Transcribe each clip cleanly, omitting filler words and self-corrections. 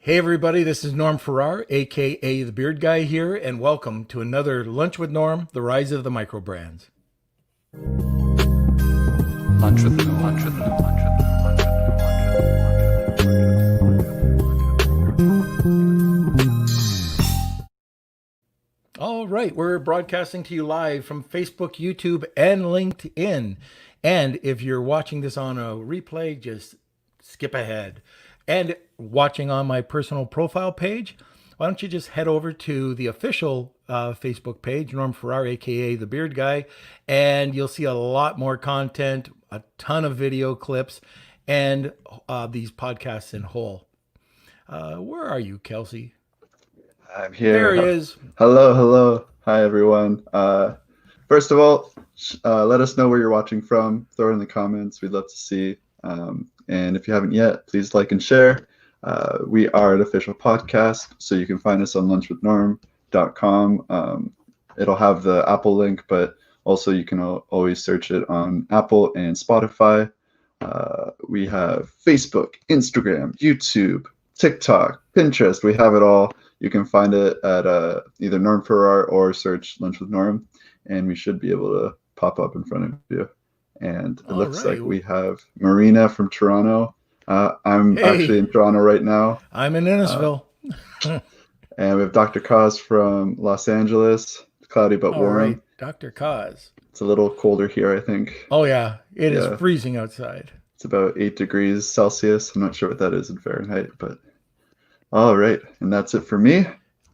Hey everybody, this is Norm Farrar, aka the Beard Guy here, and welcome to another Lunch with Norm, the rise of the micro brands. Lunch with Norm. Lunch with Norm. Lunch with Norm. All right, we're broadcasting to you live from Facebook, YouTube, and LinkedIn. And if you're watching this on a replay, just skip ahead. And watching on my personal profile page, why don't you just head over to the official Facebook page, Norm Farrar, aka the Beard Guy, and you'll see a lot more content, a ton of video clips, and these podcasts in whole. Where are you, Kelsey? I'm here. There he is. Hello. Hi, everyone. First of all, let us know where you're watching from. Throw it in the comments. We'd love to see. And if you haven't yet, please like and share. We are an official podcast, so you can find us on lunchwithnorm.com. It'll have the Apple link, but also you can always search it on Apple and Spotify. We have Facebook, Instagram, YouTube, TikTok, Pinterest. We have it all. You can find it at either Norm Farrar or search Lunch with Norm, and we should be able to pop up in front of you. And it looks like we have Marina from Toronto. I'm actually in Toronto right now. I'm in Innisfil. And we have Dr. Kaz from Los Angeles. It's cloudy but warm. Right, Dr. Kaz. It's a little colder here, I think. Oh, yeah. It is freezing outside. It's about 8 degrees Celsius. I'm not sure what that is in Fahrenheit, but all right. And that's it for me.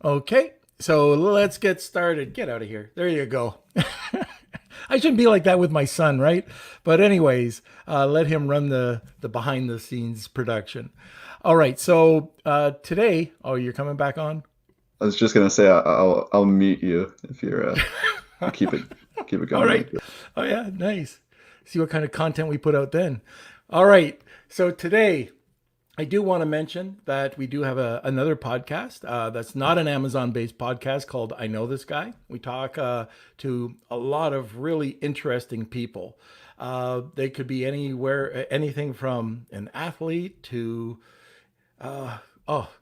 Okay. So let's get started. Get out of here. There you go. I shouldn't be like that with my son, right? But anyways, let him run the behind the scenes production. All right. So today, you're coming back on? I was just gonna say I'll meet you if you're keep it going. All right. Oh yeah, nice. See what kind of content we put out then. All right. So today, I do want to mention that we do have another podcast that's not an Amazon-based podcast called I Know This Guy. We talk to a lot of really interesting people. They could be anything from an athlete to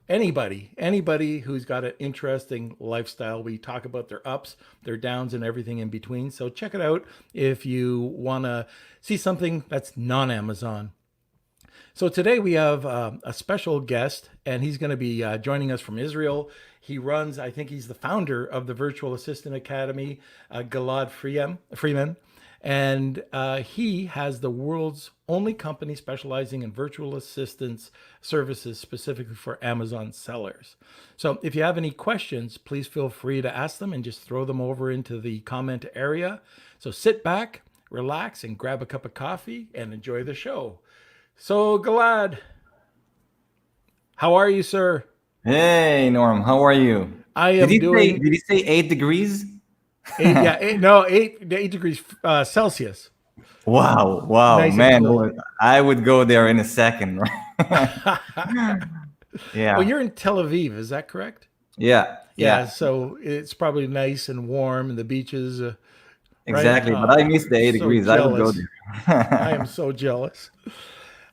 anybody who's got an interesting lifestyle. We talk about their ups, their downs, and everything in between. So check it out if you want to see something that's non-Amazon. So today we have a special guest, and he's going to be joining us from Israel. He runs, I think he's the founder of the Virtual Assistant Academy, Gilad Freimann, and he has the world's only company specializing in virtual assistance services specifically for Amazon sellers. So if you have any questions, please feel free to ask them and just throw them over into the comment area. So sit back, relax, and grab a cup of coffee and enjoy the show. So, Gilad, how are you, sir? Hey, Norm, how are you? I am doing. Did he say 8 degrees? 8 degrees Celsius. Wow, Nice, man. cool. I would go there in a second. Yeah. Well, you're in Tel Aviv, is that correct? Yeah. So it's probably nice and warm, and the beaches. Exactly, right? but I miss the 8 degrees. Jealous. I would go there. I am so jealous.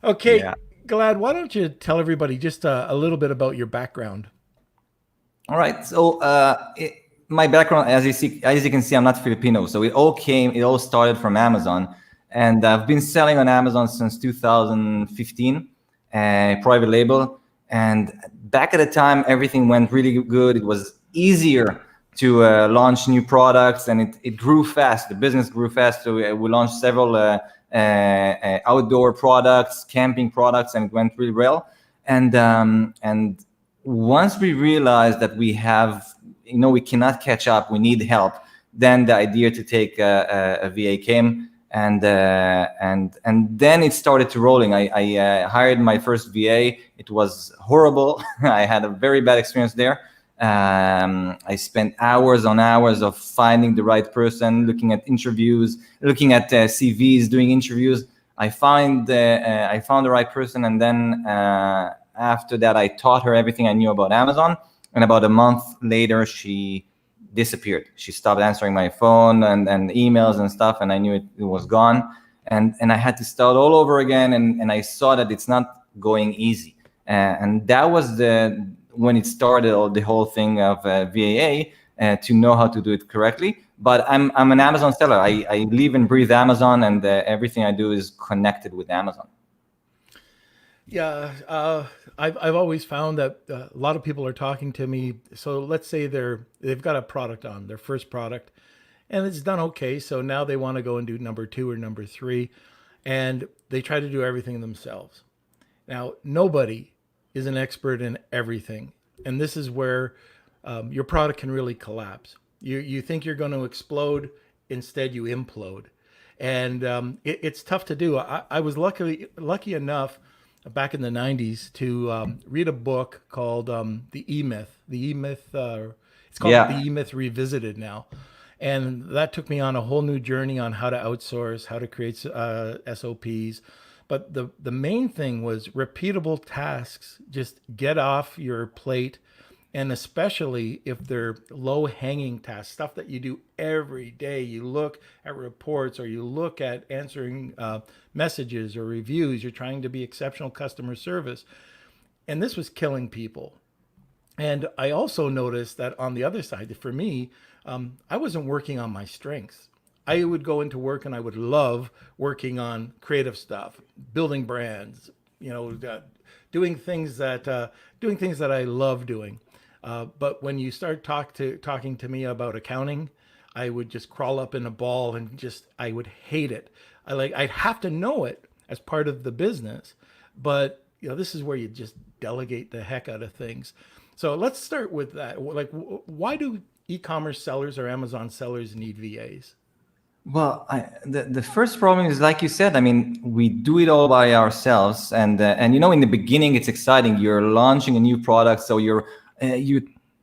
Okay, Yeah. Gilad, why don't you tell everybody just a little bit about your background? All right. So my background, as you can see, I'm not Filipino. So it all started from Amazon. And I've been selling on Amazon since 2015, private label. And back at the time, everything went really good. It was easier to launch new products, and it grew fast. The business grew fast. So we launched several outdoor products, camping products, and it went really well. And once we realized that we cannot catch up, we need help, then the idea to take a VA came, and then it started to rolling. I hired my first VA. It was horrible. I had a very bad experience there. I spent hours on hours of finding the right person, looking at interviews, looking at CVs, doing interviews. I found the right person, and then after that, I taught her everything I knew about Amazon. And about a month later, she disappeared. She stopped answering my phone and emails and stuff, and I knew it was gone. And I had to start all over again. And I saw that it's not going easy. And that was when it started, the whole thing of VAA, to know how to do it correctly. But I'm an Amazon seller. I live and breathe Amazon, and everything I do is connected with Amazon. Yeah, I've always found that a lot of people are talking to me. So let's say they've got a product on their first product, and it's done okay. So now they want to go and do number 2 or number 3, and they try to do everything themselves. Now, nobody is an expert in everything, and this is where your product can really collapse. You think you're going to explode, instead you implode, and it's tough to do. I was lucky enough back in the 90s to read a book called the EMyth. It's called the EMyth Revisited now. And that took me on a whole new journey on how to outsource, how to create SOPs. But the main thing was repeatable tasks. Just get off your plate. And especially if they're low-hanging tasks, stuff that you do every day. You look at reports, or you look at answering messages or reviews. You're trying to be exceptional customer service. And this was killing people. And I also noticed that on the other side, for me, I wasn't working on my strengths. I would go into work and I would love working on creative stuff, building brands, doing things that I love doing. But when you start talking to me about accounting, I would just crawl up in a ball and I would hate it. I'd have to know it as part of the business, but this is where you just delegate the heck out of things. So let's start with that. Like, why do e-commerce sellers or Amazon sellers need VAs? Well, the first problem is, like you said, I mean, we do it all by ourselves, and in the beginning it's exciting. You're launching a new product, so you're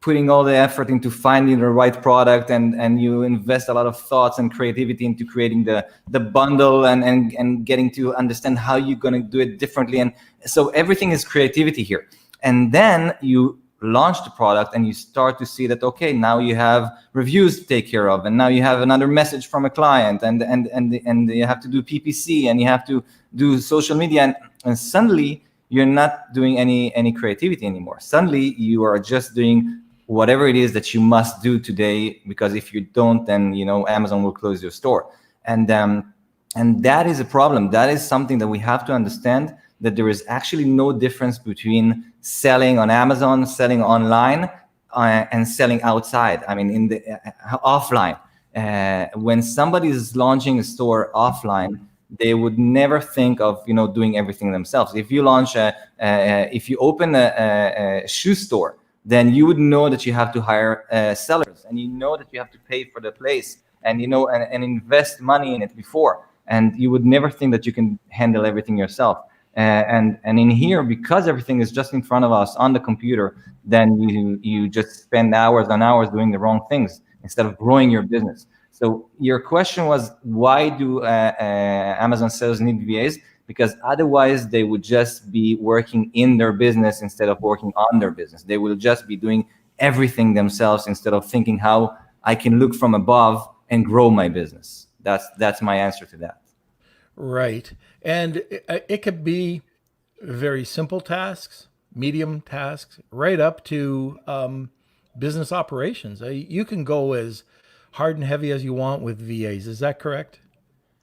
putting all the effort into finding the right product, and you invest a lot of thoughts and creativity into creating the bundle and getting to understand how you're going to do it differently. And so everything is creativity here. And then you launch the product and you start to see that, okay, now you have reviews to take care of, and now you have another message from a client, and you have to do PPC, and you have to do social media, and suddenly you're not doing any creativity anymore. Suddenly you are just doing whatever it is that you must do today, because if you don't, then Amazon will close your store. And that is a problem. That is something that we have to understand, that there is actually no difference between selling on Amazon, selling online, and selling outside. I mean, in the offline. When somebody is launching a store offline, they would never think of doing everything themselves. If you launch if you open a shoe store, then you would know that you have to hire sellers, and that you have to pay for the place, and and invest money in it before, and you would never think that you can handle everything yourself. And in here, because everything is just in front of us on the computer, then you just spend hours and hours doing the wrong things instead of growing your business. So your question was, why do Amazon sellers need VAs? Because otherwise they would just be working in their business instead of working on their business. They will just be doing everything themselves instead of thinking how I can look from above and grow my business. That's my answer to that. Right. And it could be very simple tasks, medium tasks, right up to business operations. You can go as hard and heavy as you want with VAs. Is that correct?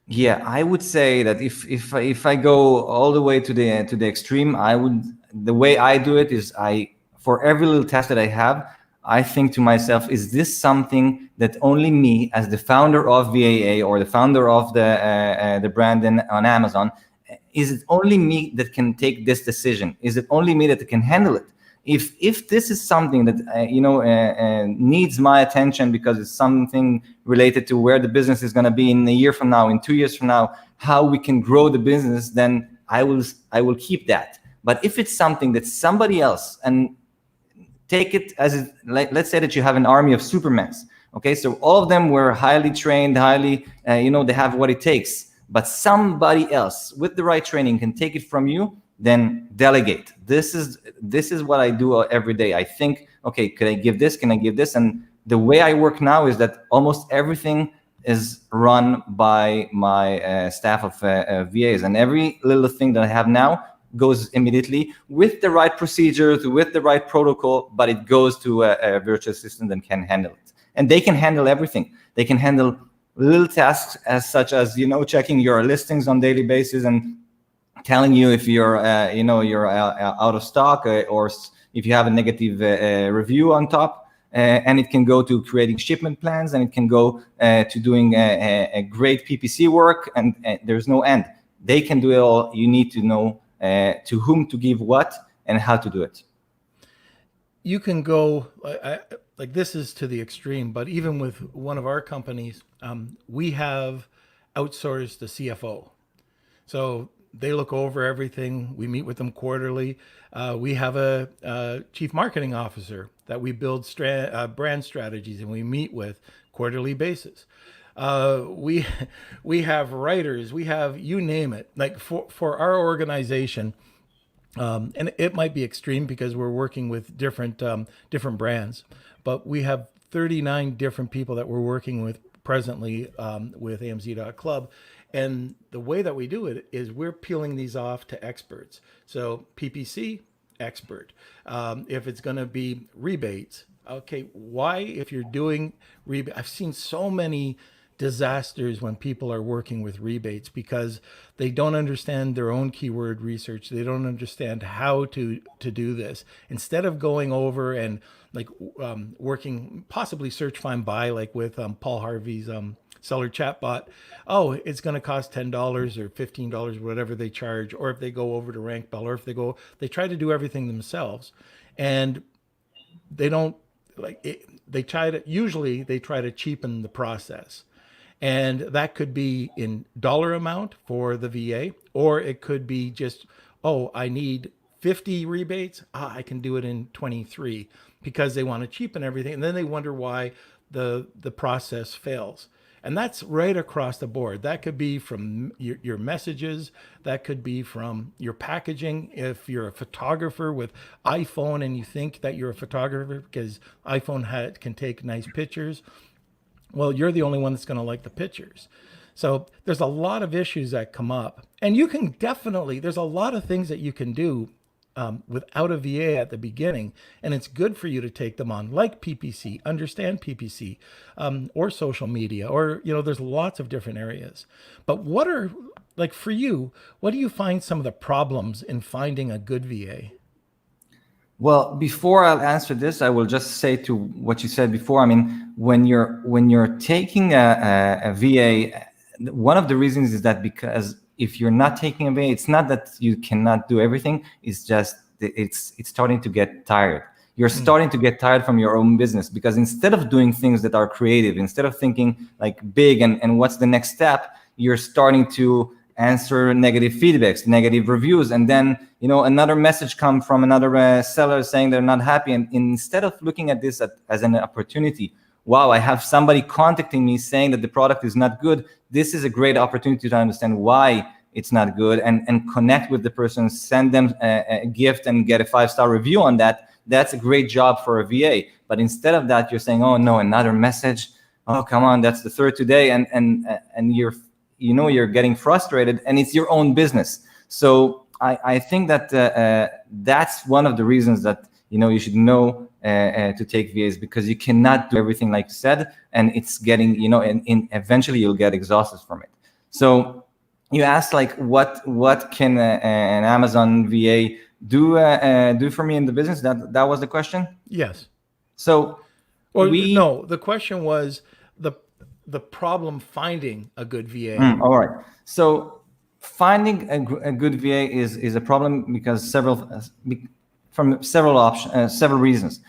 Yeah, I would say that if I go all the way to the extreme, the way I do it is, for every little task that I have, I think to myself, is this something that only me, as the founder of VAA or the founder of the brand on Amazon, is it only me that can take this decision? Is it only me that can handle it? If this is something that needs my attention because it's something related to where the business is going to be in a year from now, in 2 years from now, how we can grow the business, then I will keep that. But if it's something that somebody else, and take it as let's say that you have an army of Supermans. Okay, so all of them were highly trained, they have what it takes. But somebody else with the right training can take it from you. Then delegate. This is what I do every day. I think, okay, can I give this? Can I give this? And the way I work now is that almost everything is run by my staff of VAs, and every little thing that I have now goes immediately with the right procedures, with the right protocol, but it goes to a virtual assistant that can handle it. And they can handle everything. They can handle little tasks as such as, checking your listings on daily basis and telling you if you're out of stock, or if you have a negative review on top. And it can go to creating shipment plans, and it can go to doing a great PPC work, and there's no end. They can do it all. You need to know to whom to give what and how to do it. You can go, like this is to the extreme, but even with one of our companies, we have outsourced the CFO. So they look over everything. We meet with them quarterly. We have a chief marketing officer that we build brand strategies, and we meet with quarterly basis. We have writers. We have, you name it. Like for our organization, and it might be extreme because we're working with different brands, but we have 39 different people that we're working with presently with AMZ.club. And the way that we do it is we're peeling these off to experts. So PPC, expert. If it's going to be rebates, okay, why, if you're doing rebate, I've seen so many disasters when people are working with rebates because they don't understand their own keyword research. They don't understand how to do this. Instead of going over and working, possibly search, find, buy, like with Paul Harvey's seller chatbot, it's going to cost $10 or $15, whatever they charge, or if they go over to Rank Bell, or if they try to do everything themselves, and they don't usually they try to cheapen the process. And that could be in dollar amount for the VA, or it could be just, I need 50 rebates. I can do it in 23, because they want to cheapen everything. And then they wonder why the process fails. And that's right across the board. That could be from your messages. That could be from your packaging. If you're a photographer with iPhone and you think that you're a photographer because iPhone can take nice pictures, well, you're the only one that's going to like the pictures. So there's a lot of issues that come up. And you can there's a lot of things that you can do without a VA at the beginning, and it's good for you to take them on, like PPC, understand PPC, or social media, or there's lots of different areas. But what are, like, for you, what do you find some of the problems in finding a good VA? Well, before I'll answer this, I will just say to what you said before. I mean, when you're taking a VA, one of the reasons is that because if you're not taking a VA, it's not that you cannot do everything. It's just it's starting to get tired. You're starting to get tired from your own business, because instead of doing things that are creative, instead of thinking like big and what's the next step, you're starting to answer negative feedbacks, negative reviews, and then another message come from another seller saying they're not happy. And instead of looking at this as an opportunity, wow, I have somebody contacting me saying that the product is not good. This is a great opportunity to understand why it's not good, and connect with the person, send them a gift and get a 5-star review on that. That's a great job for a VA. But instead of that, you're saying, oh no, another message. Oh, come on, that's the third today. And you're getting frustrated, and it's your own business. So I think that that's one of the reasons that you should know to take VAs, because you cannot do everything like you said, and it's getting and eventually you'll get exhausted from it. So you asked like what can an Amazon VA do for me in the business? That was the question? Yes. So no, the question was the problem finding a good VA. All right. So finding a good VA is a problem because several reasons.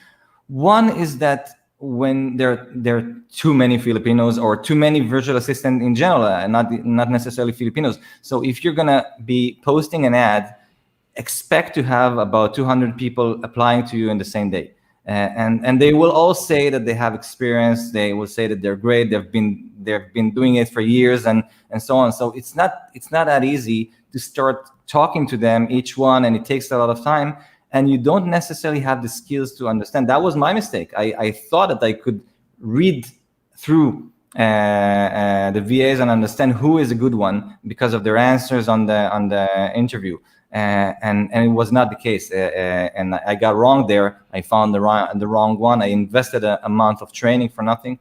One is that when there are too many Filipinos, or too many virtual assistants in general, not necessarily Filipinos. So if you're gonna be posting an ad, expect to have about 200 people applying to you in the same day, and they will all say that they have experience. They will say that they're great. They've been doing it for years, and so on. So it's not that easy to start talking to them, each one, and it takes a lot of time. And you don't necessarily have the skills to understand. That was my mistake. I thought that I could read through the VAs and understand who is a good one because of their answers on the interview. and it was not the case. And I got wrong there. I found the wrong one. I invested a month of training for nothing.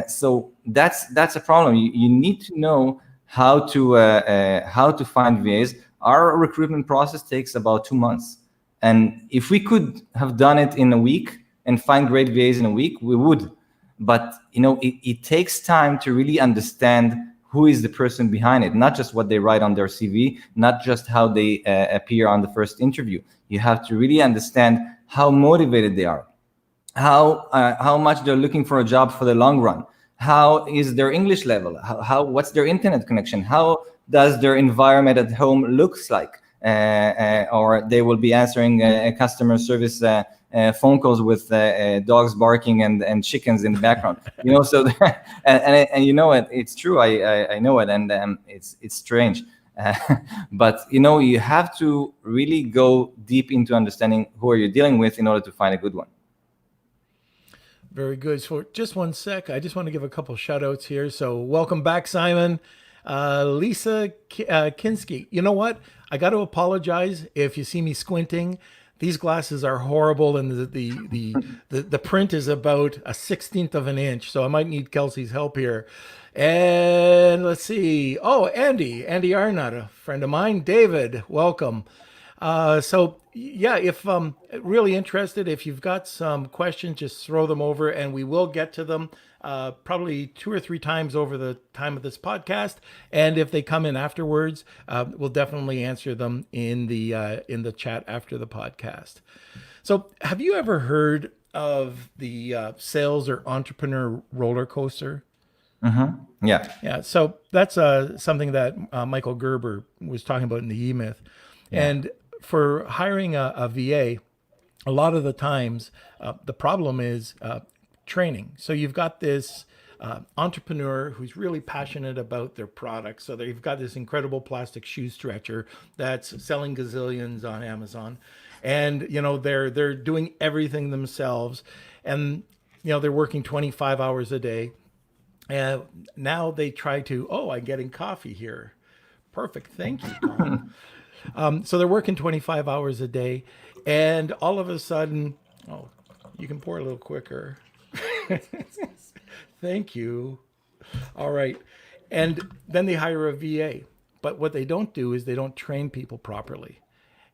So that's a problem. You need to know how to find VAs. Our recruitment process takes about 2 months, and if we could have done it in a week and find great VAs in a week, we would. But it takes time to really understand who is the person behind it, not just what they write on their CV, not just how they appear on the first interview. You have to really understand how motivated they are, how much they're looking for a job for the long run, how is their English level, what's their internet connection, how does their environment at home looks like, or they will be answering customer service phone calls with dogs barking and chickens in the background. So and it's true. I know it, and it's strange. But you have to really go deep into understanding who are you dealing with in order to find a good one. Very good. So just one sec. I just want to give a couple shout outs here. So welcome back, Simon. Lisa Kinski. You know what? I got to apologize if you see me squinting. These glasses are horrible, and the print is about a 1/16 of an inch, so I might need Kelsey's help here. And let's see. Oh, Andy Arnott, a friend of mine. David, welcome. So yeah, if really interested, if you've got some questions, just throw them over, and we will get to them probably 2 or 3 times over the time of this podcast. And if they come in afterwards, we'll definitely answer them in the chat after the podcast. So have you ever heard of the sales or entrepreneur roller coaster? Mm-hmm. Yeah. So that's something that Michael Gerber was talking about in the EMyth. Yeah. And for hiring a VA, a lot of the times the problem is training. So you've got this entrepreneur who's really passionate about their product. So they've got this incredible plastic shoe stretcher that's selling gazillions on Amazon, and they're doing everything themselves, and they're working 25 hours a day. And now they try to, I'm getting coffee here. Perfect. Thank you, Tom. So they're working 25 hours a day, and all of a sudden, you can pour a little quicker. Thank you. All right. And then they hire a VA. But what they don't do is they don't train people properly.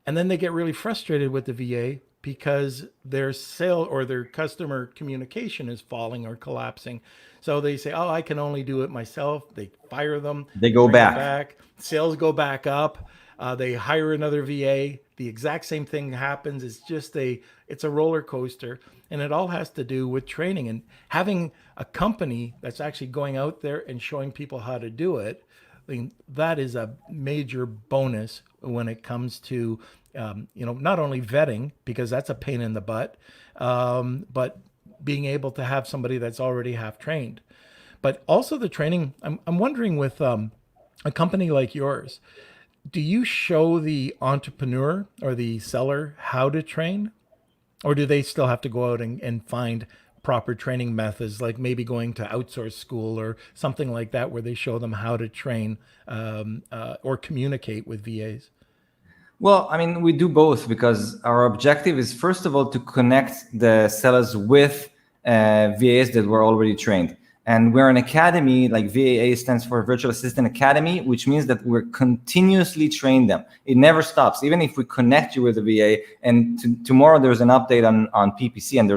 And then they get really frustrated with the VA because their sale or their customer communication is falling or collapsing. So they say, I can only do it myself. They fire them. They go back. Sales go back up. They hire another VA. The exact same thing happens. It's a roller coaster, and it all has to do with training and having a company that's actually going out there and showing people how to do it. I mean, that is a major bonus when it comes to, not only vetting, because that's a pain in the butt, but being able to have somebody that's already half trained. But also the training, I'm wondering with a company like yours, do you show the entrepreneur or the seller how to train? Or do they still have to go out and find proper training methods, like maybe going to outsource school or something like that, where they show them how to train or communicate with VAs? Well, we do both, because our objective is, first of all, to connect the sellers with VAs that were already trained. And we're an academy, like VAA stands for Virtual Assistant Academy, which means that we're continuously train them. It never stops. Even if we connect you with a VA, and tomorrow there's an update on PPC, and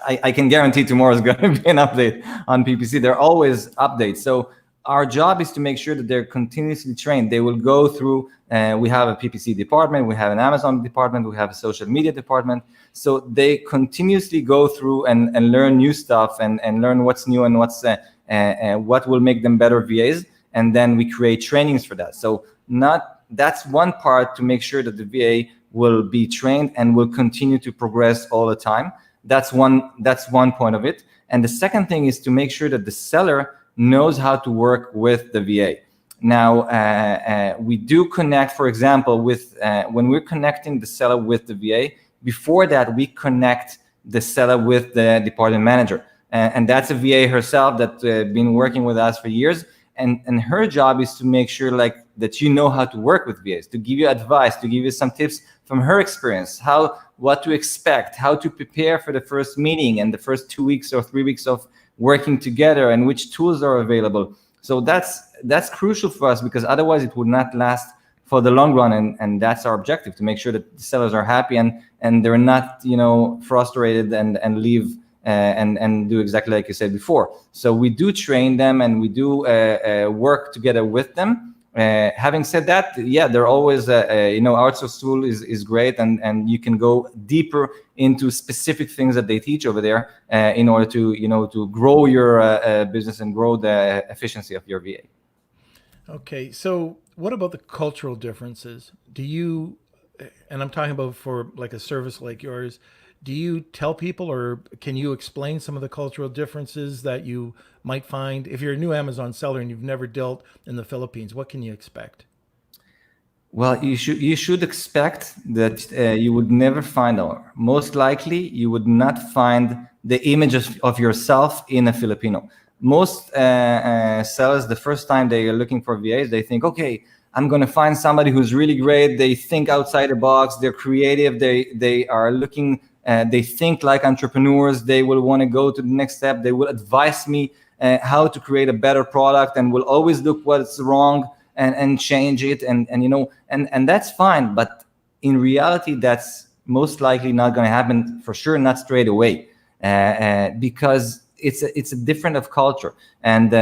I can guarantee tomorrow is going to be an update on PPC. There are always updates. So our job is to make sure that they're continuously trained. They will go through, we have a PPC department, we have an Amazon department, we have a social media department. So they continuously go through and learn new stuff and learn what's new and what will make them better VAs. And then we create trainings for that. So that's one part, to make sure that the VA will be trained and will continue to progress all the time. That's one point of it. And the second thing is to make sure that the seller knows how to work with the VA. Now, we do connect, for example, with when we're connecting the seller with the VA, before that, we connect the seller with the department manager. And that's a VA herself that's been working with us for years. and her job is to make sure like that you know how to work with VAs, to give you advice, to give you some tips from her experience, what to expect, how to prepare for the first meeting and the first 2 weeks or 3 weeks of working together, and which tools are available. So that's crucial for us, because otherwise it would not last for the long run, and that's our objective, to make sure that the sellers are happy and they're not, you know, frustrated and leave and do exactly like you said before. So we do train them, and we do work together with them. Having said that, yeah, they're always you know, outsource tool is great, and you can go deeper into specific things that they teach over there in order to, you know, to grow your business and grow the efficiency of your VA. Okay, so what about the cultural differences? Do you, and I'm talking about for like a service like yours, do you tell people, or can you explain some of the cultural differences that you might find if you're a new Amazon seller and you've never dealt in the Philippines? What can you expect? Well, you should expect that you would never find, or most likely you would not find the image of yourself in a Filipino. Most sellers, the first time they are looking for VAs, they think, okay, I'm going to find somebody who's really great. They think outside the box. They're creative. They are looking. They think like entrepreneurs. They will want to go to the next step. They will advise me how to create a better product, and will always look what's wrong and change it. And you know, and that's fine. But in reality, that's most likely not going to happen, for sure, not straight away, because it's a different of culture. And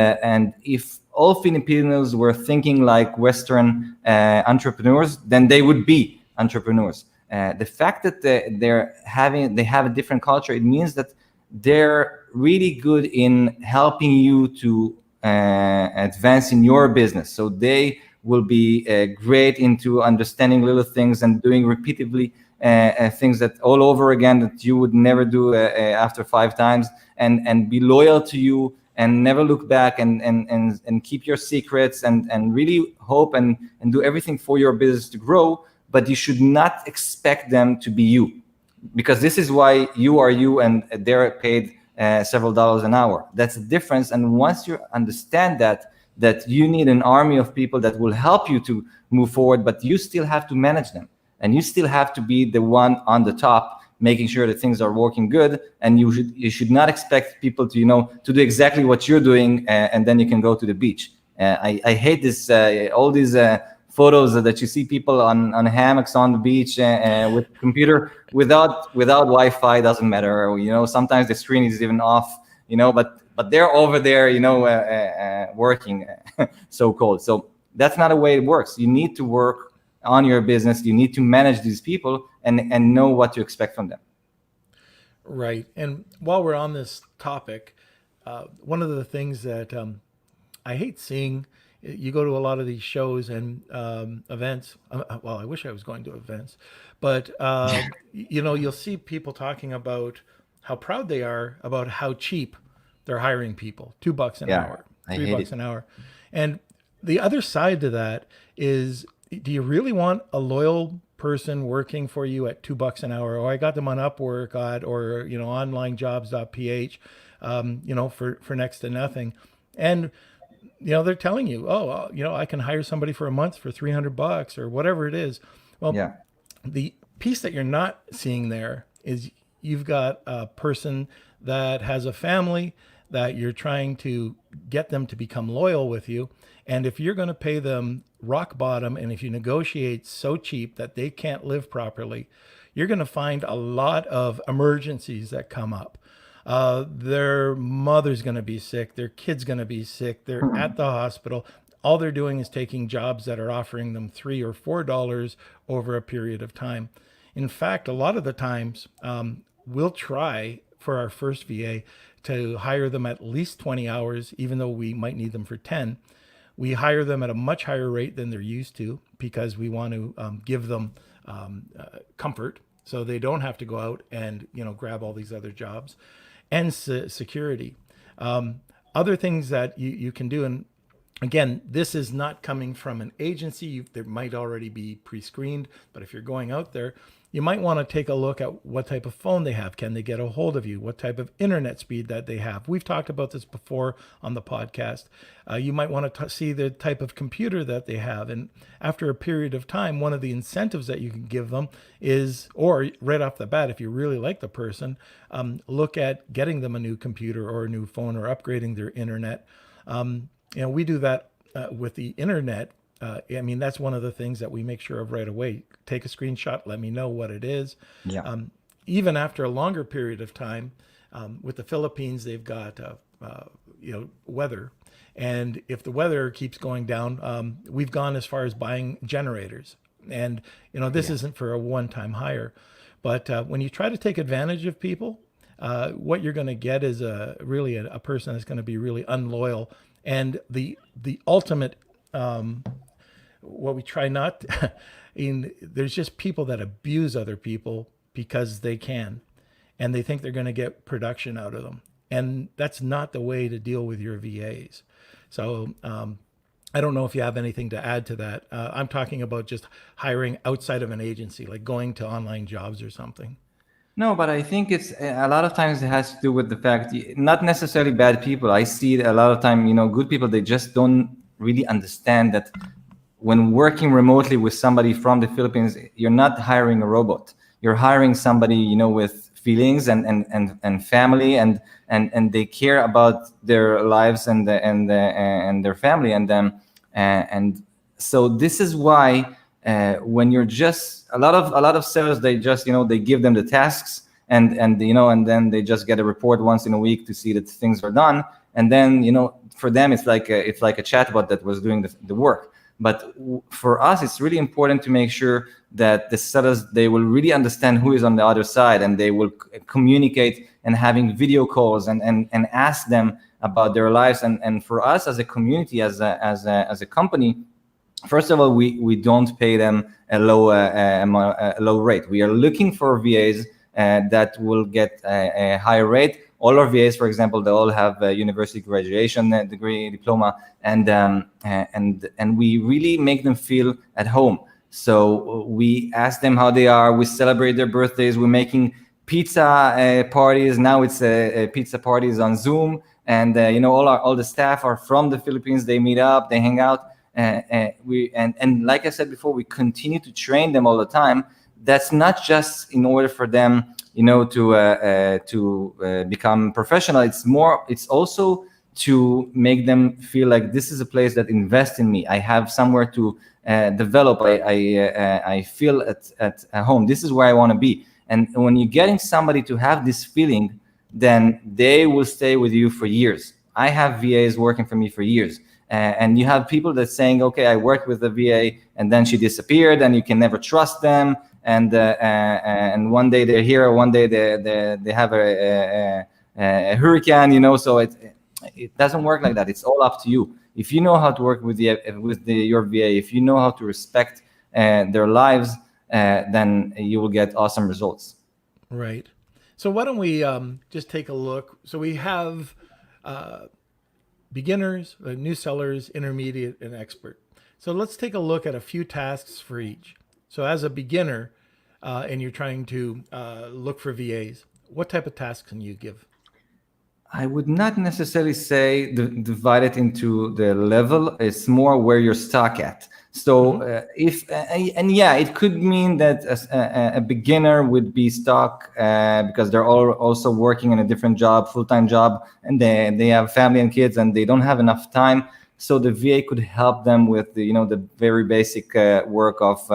if all Filipinos were thinking like Western entrepreneurs, then they would be entrepreneurs. The fact that they have a different culture, it means that they're really good in helping you to advance in your business. So they will be great into understanding little things and doing repeatedly things that all over again that you would never do after 5 times, and be loyal to you, and never look back, and keep your secrets, and really hope and do everything for your business to grow. But you should not expect them to be you, because this is why you are you and they're paid several dollars an hour. That's the difference. And once you understand that you need an army of people that will help you to move forward, but you still have to manage them, and you still have to be the one on the top, making sure that things are working good. And you should not expect people to, you know, to do exactly what you're doing, and then you can go to the beach. I hate this, all these photos that you see people on hammocks on the beach with computer without Wi-Fi. Doesn't matter, you know, sometimes the screen is even off, you know, but they're over there, you know, working so cold. So that's not the way it works. You need to work on your business. You need to manage these people and know what to expect from them. Right. And while we're on this topic, one of the things that I hate seeing, you go to a lot of these shows and events. Well, I wish I was going to events, but you know, you'll see people talking about how proud they are about how cheap they're hiring people. $2 an hour, $3 an hour. And the other side to that is, do you really want a loyal person working for you at $2 an hour? Or I got them on Upwork or, you know, onlinejobs.ph, you know, for next to nothing. And, you know, they're telling you, oh, you know, I can hire somebody for a month for $300 or whatever it is. Well, yeah. The piece that you're not seeing there is you've got a person that has a family that you're trying to get them to become loyal with you. And if you're going to pay them rock bottom, and if you negotiate so cheap that they can't live properly, you're going to find a lot of emergencies that come up. Their mother's going to be sick. Their kid's going to be sick. They're at the hospital. All they're doing is taking jobs that are offering them $3 or $4 over a period of time. In fact, a lot of the times we'll try for our first VA to hire them at least 20 hours, even though we might need them for 10. We hire them at a much higher rate than they're used to, because we want to give them comfort, so they don't have to go out and, you know, grab all these other jobs, and security. Other things that you can do, and again, this is not coming from an agency. There might already be pre-screened, but if you're going out there, you might want to take a look at what type of phone they have. Can they get a hold of you? What type of internet speed that they have? We've talked about this before on the podcast. You might want to see the type of computer that they have. And after a period of time, one of the incentives that you can give them is, or right off the bat, if you really like the person, look at getting them a new computer or a new phone or upgrading their internet. We do that with the internet. That's one of the things that we make sure of right away. Take a screenshot, let me know what it is. Yeah. Even after a longer period of time, with the Philippines, they've got weather, and if the weather keeps going down, we've gone as far as buying generators. And this isn't for a one-time hire, but when you try to take advantage of people, what you're going to get is really a person that's going to be really unloyal, and the ultimate. What we try not there's just people that abuse other people because they can, and they think they're going to get production out of them, and that's not the way to deal with your VAs. So I don't know if you have anything to add to that. I'm talking about just hiring outside of an agency, like going to online jobs or something. No, but I think it's a lot of times it has to do with the fact, not necessarily bad people. I see it a lot of time, good people, they just don't really understand that when working remotely with somebody from the Philippines, you're not hiring a robot. You're hiring somebody, with feelings and family, and they care about their lives and their family, and so this is why when you're just a lot of sellers, they just they give them the tasks and then they just get a report once in a week to see that things are done, and then for them it's like a chatbot that was doing the work. But for us, it's really important to make sure that the sellers, they will really understand who is on the other side, and they will communicate and having video calls and ask them about their lives. And for us as a community, as a company, first of all, we don't pay them a low rate. We are looking for VAs that will get a higher rate. All our VAs, for example, they all have a university graduation degree, diploma, and we really make them feel at home. So we ask them how they are. We celebrate their birthdays. We're making pizza parties. Now it's pizza parties on Zoom, and all the staff are from the Philippines. They meet up, they hang out. And like I said before, we continue to train them all the time. That's not just in order for them to become professional. It's also to make them feel like this is a place that invests in me. I have somewhere to develop. I feel at home. This is where I want to be. And when you're getting somebody to have this feeling, then they will stay with you for years. I have VAs working for me for years. And you have people that saying, okay, I worked with a VA and then she disappeared, and you can never trust them. And one day they're here, one day they have a hurricane, so it doesn't work like that. It's all up to you. If you know how to work with your VA, if you know how to respect their lives, then you will get awesome results. Right. So why don't we just take a look? So we have beginners, new sellers, intermediate, and expert. So let's take a look at a few tasks for each. So as a beginner, and you're trying to look for VAs, what type of tasks can you give? I would not necessarily say divide it into the level. It's more where you're stuck at. So it could mean that a beginner would be stuck because they're all also working in a different job, full-time job, and they have family and kids, and they don't have enough time. So the VA could help them with the very basic work of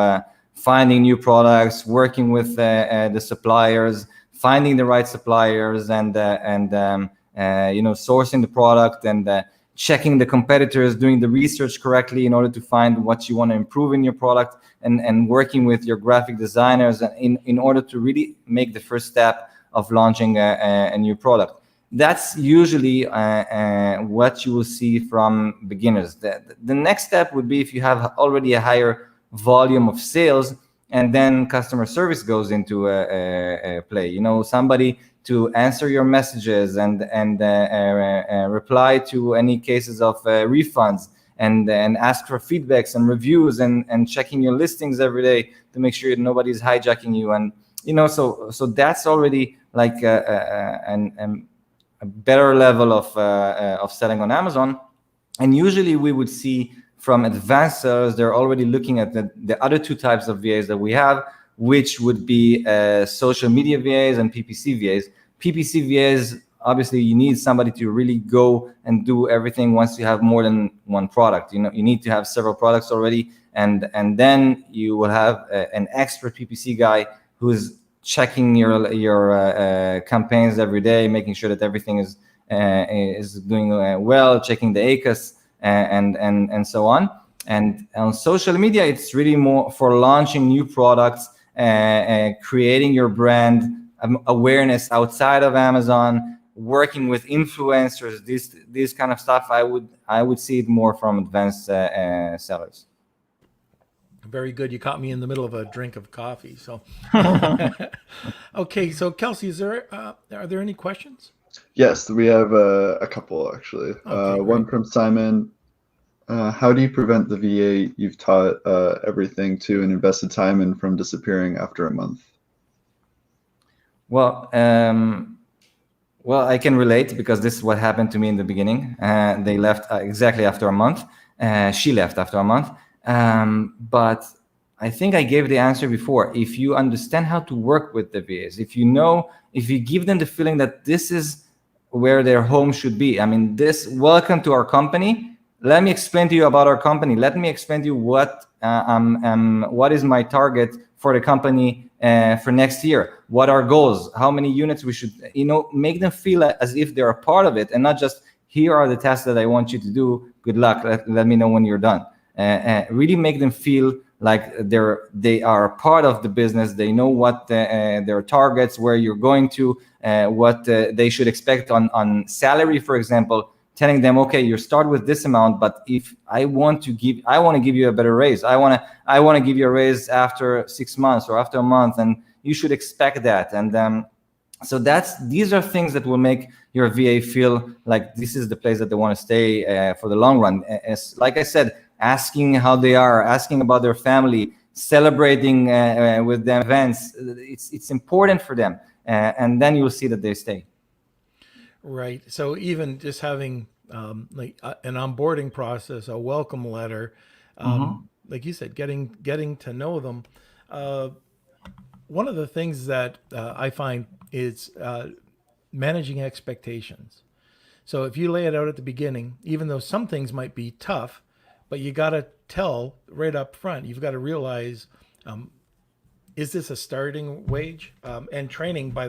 finding new products, working with the suppliers, finding the right suppliers, and sourcing the product, and checking the competitors, doing the research correctly in order to find what you want to improve in your product, and working with your graphic designers in order to really make the first step of launching a new product. That's usually what you will see from beginners. The next step would be if you have already a higher volume of sales, and then customer service goes into a play. Somebody to answer your messages and reply to any cases of refunds, and ask for feedbacks and reviews and checking your listings every day to make sure that nobody's hijacking you. And so that's already like a better level of selling on Amazon. And usually we would see from advanced sellers, they're already looking at the other two types of VAs that we have, which would be social media VAs and PPC VAs. PPC VAs, obviously, you need somebody to really go and do everything once you have more than one product. You need to have several products already, and then you will have an expert PPC guy who's checking your campaigns every day, making sure that everything is doing well, checking the ACAS and so on. And on social media, it's really more for launching new products, creating your brand awareness outside of Amazon, working with influencers, this kind of stuff. I would see it more from advanced sellers. Very good. You caught me in the middle of a drink of coffee. So, okay. So, Kelsey, are there any questions? Yes, we have a couple actually. Okay, one from Simon. How do you prevent the VA you've taught everything to and invested time in from disappearing after a month? Well, I can relate because this is what happened to me in the beginning. They left exactly after a month. She left after a month. But I think I gave the answer before. If you understand how to work with the VAs, if you give them the feeling that this is where their home should be. I mean, welcome to our company. Let me explain to you about our company. Let me explain to you what is my target for the company for next year. What are goals? How many units we should, make them feel as if they're a part of it and not just, here are the tasks that I want you to do. Good luck. Let me know when you're done. Really make them feel like they are a part of the business. They know what their targets, where you're going to, what they should expect on salary, for example. Telling them, okay, you start with this amount, but if I want to give you a better raise. I want to give you a raise after 6 months or after a month, and you should expect that. And so these are things that will make your VA feel like this is the place that they want to stay for the long run. As like I said, asking how they are, asking about their family, celebrating with them events. It's important for them, and then you'll see that they stay. Right. So even just having like an onboarding process, a welcome letter, like you said, getting to know them. One of the things that I find is managing expectations. So if you lay it out at the beginning, even though some things might be tough, but you got to tell right up front, you've got to realize, is this a starting wage? And training my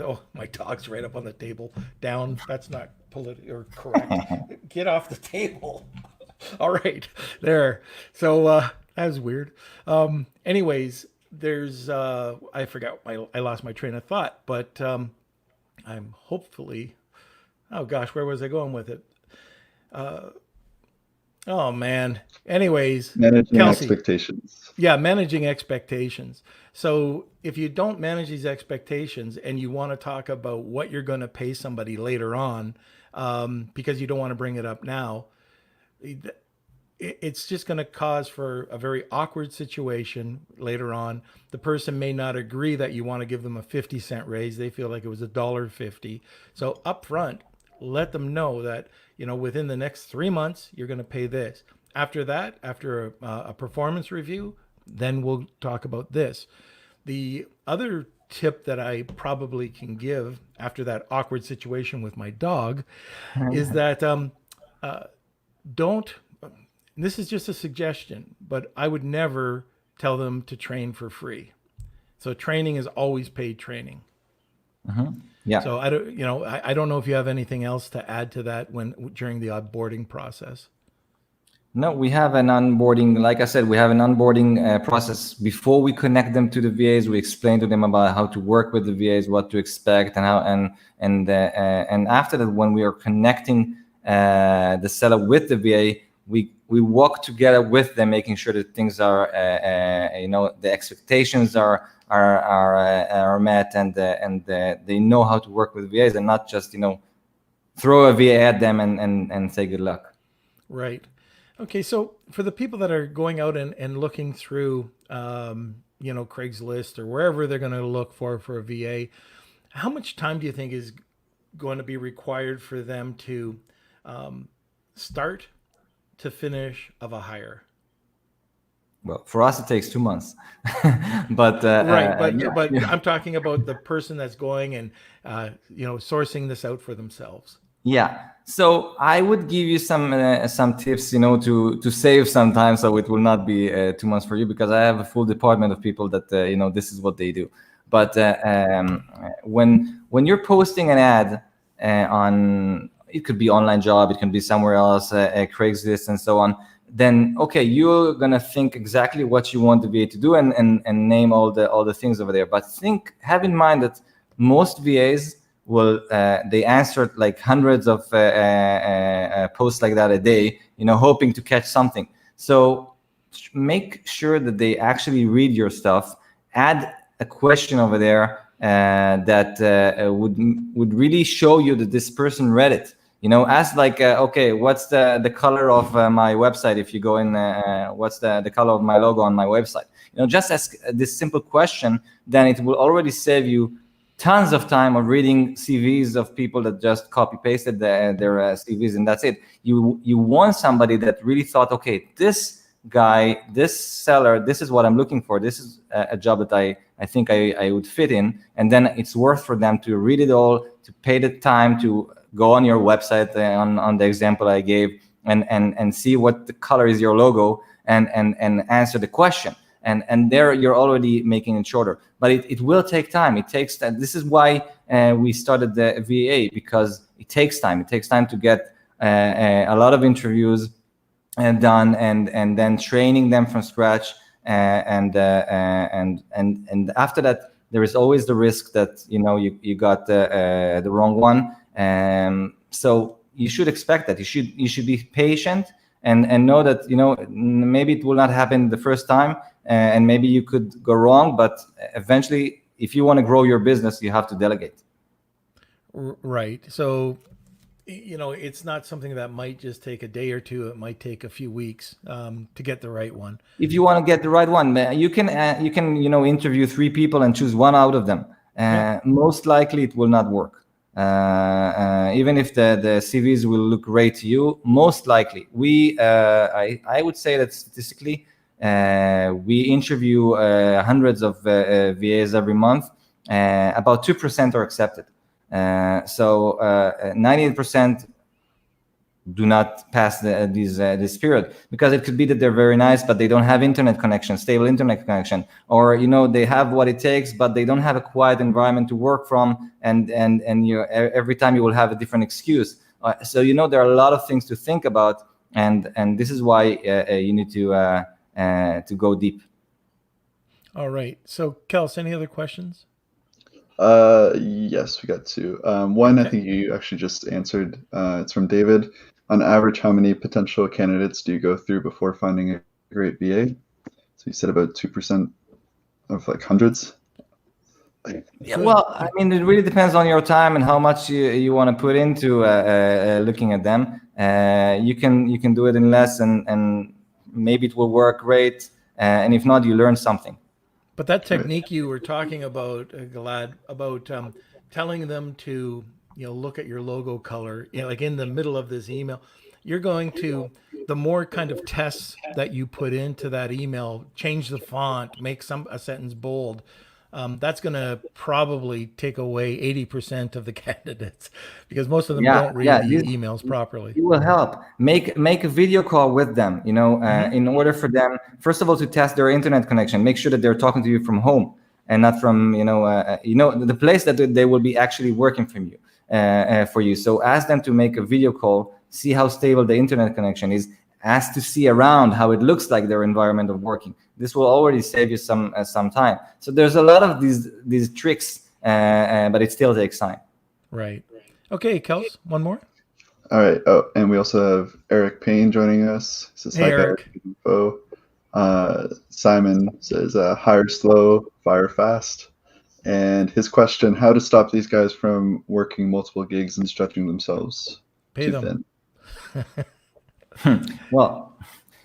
dog's right up on the table, down. That's not politically or correct. Get off the table. All right, there. So that was weird. Anyways, there's, I forgot, I lost my train of thought, but I'm hopefully, oh gosh, where was I going with it? Oh man. Anyways, Managing Kelsey. expectations. Yeah, managing expectations. So if you don't manage these expectations and you want to talk about what you're going to pay somebody later on, because you don't want to bring it up now, it's just going to cause for a very awkward situation later on. The person may not agree that you want to give them a 50-cent raise. They feel like it was $1.50. So up front, let them know that, within the next 3 months, you're going to pay this. After that, after a performance review, then we'll talk about this. The other tip that I probably can give after that awkward situation with my dog is that don't, this is just a suggestion, but I would never tell them to train for free. So training is always paid training. Yeah. So I don't know if you have anything else to add to that during the onboarding process. No, we have an onboarding. Like I said, we have an onboarding process before we connect them to the VAs. We explain to them about how to work with the VAs, what to expect, and how. And after that, when we are connecting the seller with the VA, we walk together with them, making sure that things are, the expectations are met, and they know how to work with VAs, and not just throw a VA at them and say good luck. Right. Okay, so for the people that are going out and looking through, Craigslist or wherever they're going to look for a VA, how much time do you think is going to be required for them to start to finish of a hire? Well, for us, it takes 2 months, but Right, but yeah, but yeah. I'm talking about the person that's going and sourcing this out for themselves. Yeah. So I would give you some tips, to save some time, so it will not be 2 months for you, because I have a full department of people that this is what they do. But when you're posting an ad on, it could be online job, it can be somewhere else, Craigslist and so on. Then okay, you're gonna think exactly what you want the VA to do, and name all the things over there. But have in mind that most VAs will they answer like hundreds of posts like that a day, hoping to catch something. So make sure that they actually read your stuff. Add a question over there that would really show you that this person read it. Ask like, okay, what's the color of my website? If you go in, what's the color of my logo on my website? Just ask this simple question. Then it will already save you tons of time of reading CVs of people that just copy pasted their CVs, and that's it. You want somebody that really thought, okay, this guy, this seller, this is what I'm looking for. This is a job that I think I would fit in. And then it's worth for them to read it all, to pay the time to go on your website on the example I gave, and see what the color is your logo, and answer the question. And there you're already making it shorter. But it will take time. It takes that. This is why we started the VA, because it takes time. It takes time to get a lot of interviews done, and then training them from scratch. And after that, there is always the risk that you got the wrong one. So you should expect that. You should be patient and know that maybe it will not happen the first time, and maybe you could go wrong. But eventually, if you want to grow your business, you have to delegate. Right. So, it's not something that might just take a day or two. It might take a few weeks to get the right one. If you want to get the right one, you can interview 3 people and choose one out of them. Most likely, it will not work. Even if the CVs will look great to you, most likely I would say that statistically we interview hundreds of VAs every month. About 2% are accepted. So 98% do not pass this period, because it could be that they're very nice, but they don't have internet connection, stable internet connection, or they have what it takes, but they don't have a quiet environment to work from, and every time you will have a different excuse. So there are a lot of things to think about, and this is why you need to go deep. All right. So, Kels, any other questions? Yes, we got 2. One, I think you actually just answered. It's from David. On average, how many potential candidates do you go through before finding a great VA? So you said about 2% of like hundreds. Yeah, well, I mean, it really depends on your time and how much you want to put into looking at them. You can do it in less, and maybe it will work great. And if not, you learn something. But that technique you were talking about, Gilad, about telling them to look at your logo color, like in the middle of this email, you're going to, the more kind of tests that you put into that email, change the font, make a sentence bold, that's going to probably take away 80% of the candidates, because most of them don't read the emails properly. It will help. Make a video call with them, in order for them, first of all, to test their internet connection. Make sure that they're talking to you from home and not from, the place that they will be actually working from you, for you. So ask them to make a video call, see how stable the internet connection is, ask to see around how it looks like their environment of working. This will already save you some time. So there's a lot of these tricks, but it still takes time. Right. Okay, Kels, one more. All right. Oh, and we also have Eric Payne joining us. He says, hey, Eric. Info. Simon says, hire slow, fire fast. And his question, how to stop these guys from working multiple gigs and stretching themselves Pay them. thin. Well,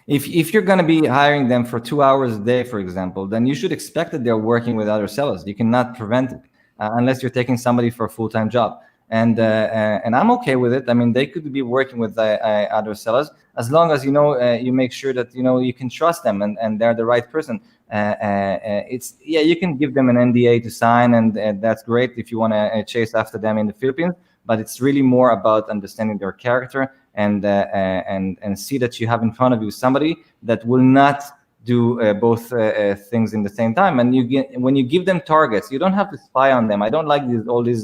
if you're going to be hiring them for 2 hours a day, for example, then you should expect that they're working with other sellers. You cannot prevent it unless you're taking somebody for a full-time job. And I'm okay with it. I mean, they could be working with other sellers as long as you make sure that you can trust them and they're the right person. You can give them an NDA to sign, and that's great if you want to chase after them in the Philippines. But it's really more about understanding their character and see that you have in front of you somebody that will not do both things in the same time. And when you give them targets, you don't have to spy on them. I don't like all these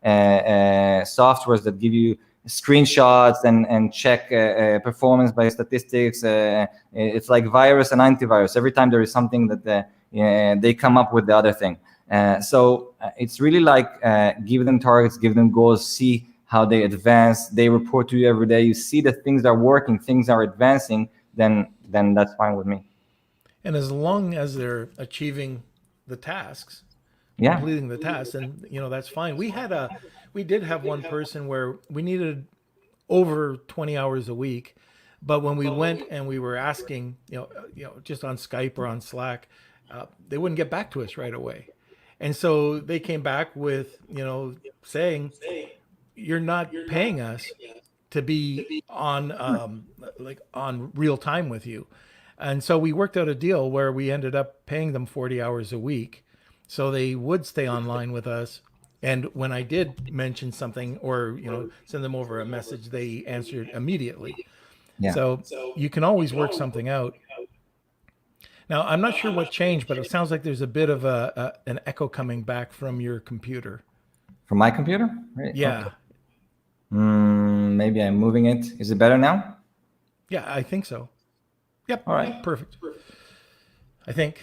softwares that give you screenshots and check performance by statistics. It's like virus and antivirus. Every time there is something that they come up with the other thing. So it's really like give them targets, give them goals, see how they advance. They report to you every day. You see that things are working, things are advancing, then that's fine with me. And as long as they're achieving the tasks, Yeah. completing the tasks, and that's fine. We did have one person where we needed over 20 hours a week, but when we went and we were asking, just on Skype or on Slack, they wouldn't get back to us right away. And so they came back with, saying, you're not paying us to be on on real time with you. And so we worked out a deal where we ended up paying them 40 hours a week so they would stay online with us. And when I did mention something or, send them over a message, they answered immediately. Yeah. So you can always work something out. Now, I'm not sure what changed, but it sounds like there's a bit of an echo coming back from your computer. From my computer? Right. Yeah. Okay. Maybe I'm moving it. Is it better now? Yeah, I think so. Yep. All right. Perfect. I think.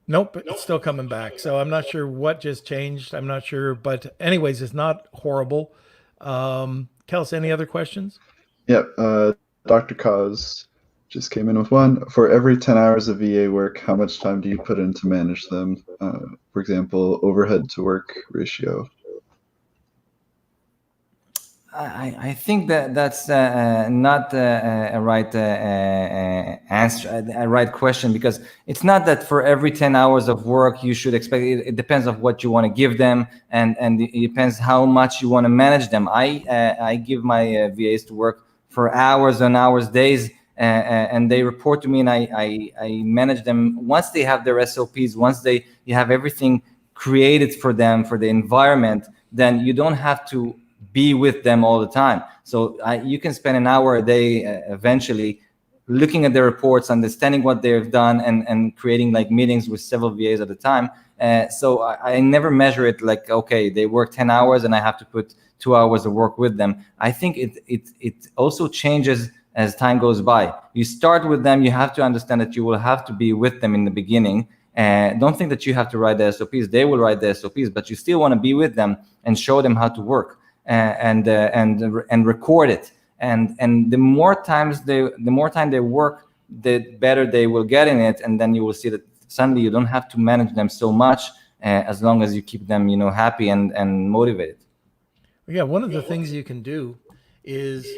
Nope, it's still coming back. So I'm not sure what just changed. I'm not sure. But anyways, it's not horrible. Kels, any other questions? Yeah, Dr. Kaz just came in with one. For every 10 hours of VA work, how much time do you put in to manage them? For example, overhead to work ratio. I think that's not a right answer, a right question, because it's not that for every 10 hours of work you should expect. It depends on what you want to give them, and it depends how much you want to manage them. I give my VAs to work for hours and hours, days, and they report to me, and I manage them. Once they have their SOPs, once you have everything created for them, for the environment, then you don't have to be with them all the time. So you can spend an hour a day eventually looking at their reports, understanding what they've done, and creating like meetings with several VAs at a time. So I never measure it like, okay, they work 10 hours and I have to put 2 hours of work with them. I think it also changes as time goes by. You start with them, you have to understand that you will have to be with them in the beginning. Don't think that you have to write the SOPs. They will write the SOPs, but you still want to be with them and show them how to work. And record it, and the more time they work, the better they will get in it, and then you will see that suddenly you don't have to manage them so much as long as you keep them happy and motivated. Yeah, one of the things you can do is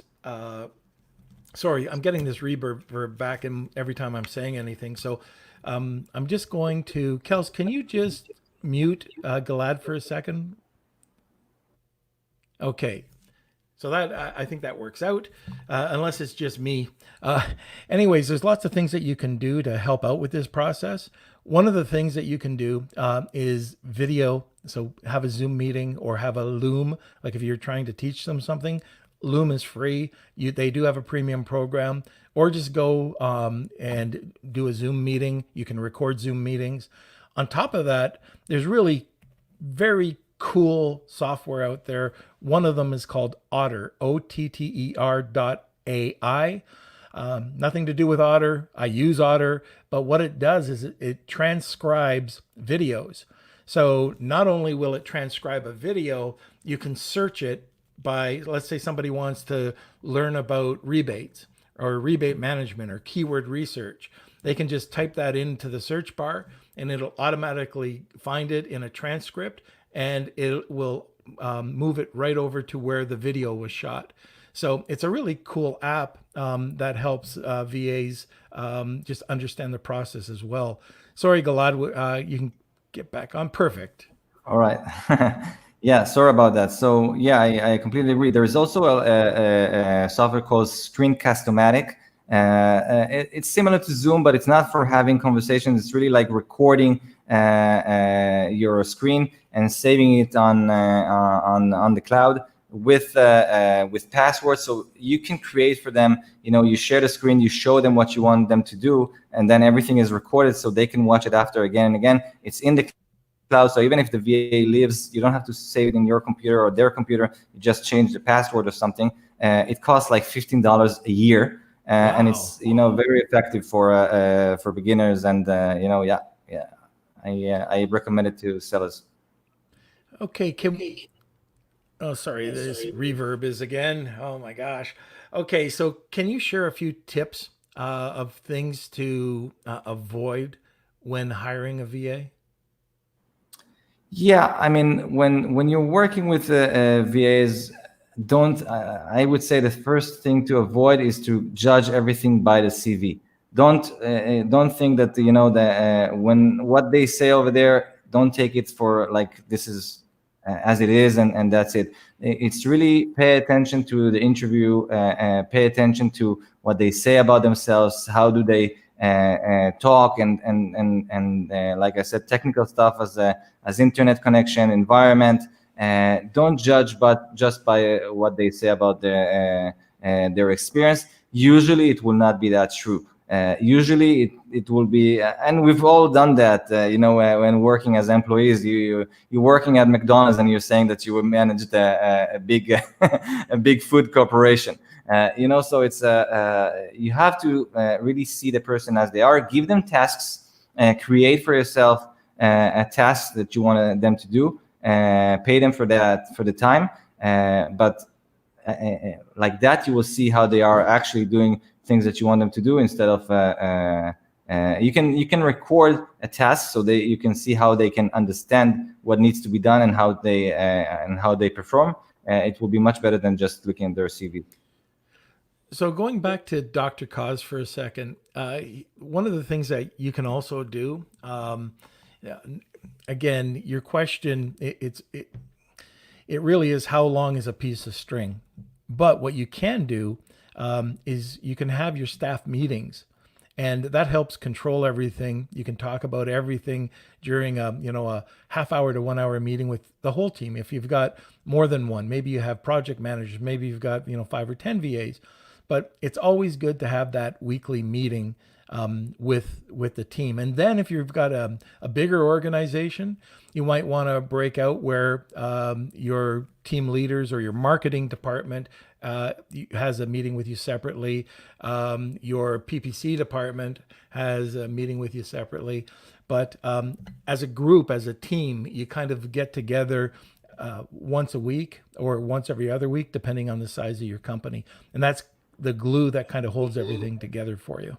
sorry, I'm getting this reverb back in every time I'm saying anything, so I'm just going to Kels, can you just mute Gilad for a second? Okay, so that I think that works out, unless it's just me. Anyways, there's lots of things that you can do to help out with this process. One of the things that you can do is video. So have a Zoom meeting or have a Loom. Like if you're trying to teach them something, Loom is free. They do have a premium program, or just go and do a Zoom meeting. You can record Zoom meetings. On top of that, there's really very cool software out there. One of them is called Otter, OTTER.ai. Nothing to do with Otter. I use Otter, but what it does is it transcribes videos. So not only will it transcribe a video, you can search it by, let's say somebody wants to learn about rebates or rebate management or keyword research. They can just type that into the search bar and it'll automatically find it in a transcript, and it will move it right over to where the video was shot. So it's a really cool app that helps VAs just understand the process as well. Sorry, Gilad, you can get back on. Perfect. All right. Yeah, sorry about that. So yeah, I completely agree. There is also a software called Screencast-O-Matic. It's similar to Zoom, but it's not for having conversations. It's really like recording your screen and saving it on the cloud with passwords. So you can create for them. You share the screen, you show them what you want them to do, and then everything is recorded so they can watch it after again and again. It's in the cloud, so even if the VA leaves, you don't have to save it in your computer or their computer. You just change the password or something. It costs like $15 a year, and it's very effective for beginners. And I recommend it to sellers. Okay, can we? Oh, sorry, this reverb is again. Oh my gosh. Okay, so can you share a few tips of things to avoid when hiring a VA? Yeah, I mean, when you're working with VAs, I would say the first thing to avoid is to judge everything by the CV. Don't think that when what they say over there, don't take it for like this is as it is and that's it. It's really pay attention to the interview, pay attention to what they say about themselves, how do they talk, and like I said, technical stuff as internet connection, environment. Don't judge, but just by what they say about their experience. Usually, it will not be that true. Usually, it will be, and we've all done that. When working as employees, you're working at McDonald's and you're saying that you managed a big a big food corporation. So it's you have to really see the person as they are. Give them tasks, create for yourself a task that you want them to do. Pay them for that for the time, but like that you will see how they are actually doing things that you want them to do instead of you can record a task so you can see how they can understand what needs to be done and how they perform. It will be much better than just looking at their CV. So going back to Dr. Cause for a second, one of the things that you can also do, again, your question, it really is how long is a piece of string. But what you can do is you can have your staff meetings, and that helps control everything. You can talk about everything during a half hour to 1 hour meeting with the whole team. If you've got more than one, maybe you have project managers, maybe you've got 5 or 10 VAs. But it's always good to have that weekly meeting with the team. And then if you've got a bigger organization, you might want to break out where your team leaders or your marketing department has a meeting with you separately. Your PPC department has a meeting with you separately. But as a group, as a team, you kind of get together once a week or once every other week, depending on the size of your company. And that's the glue that kind of holds everything together for you.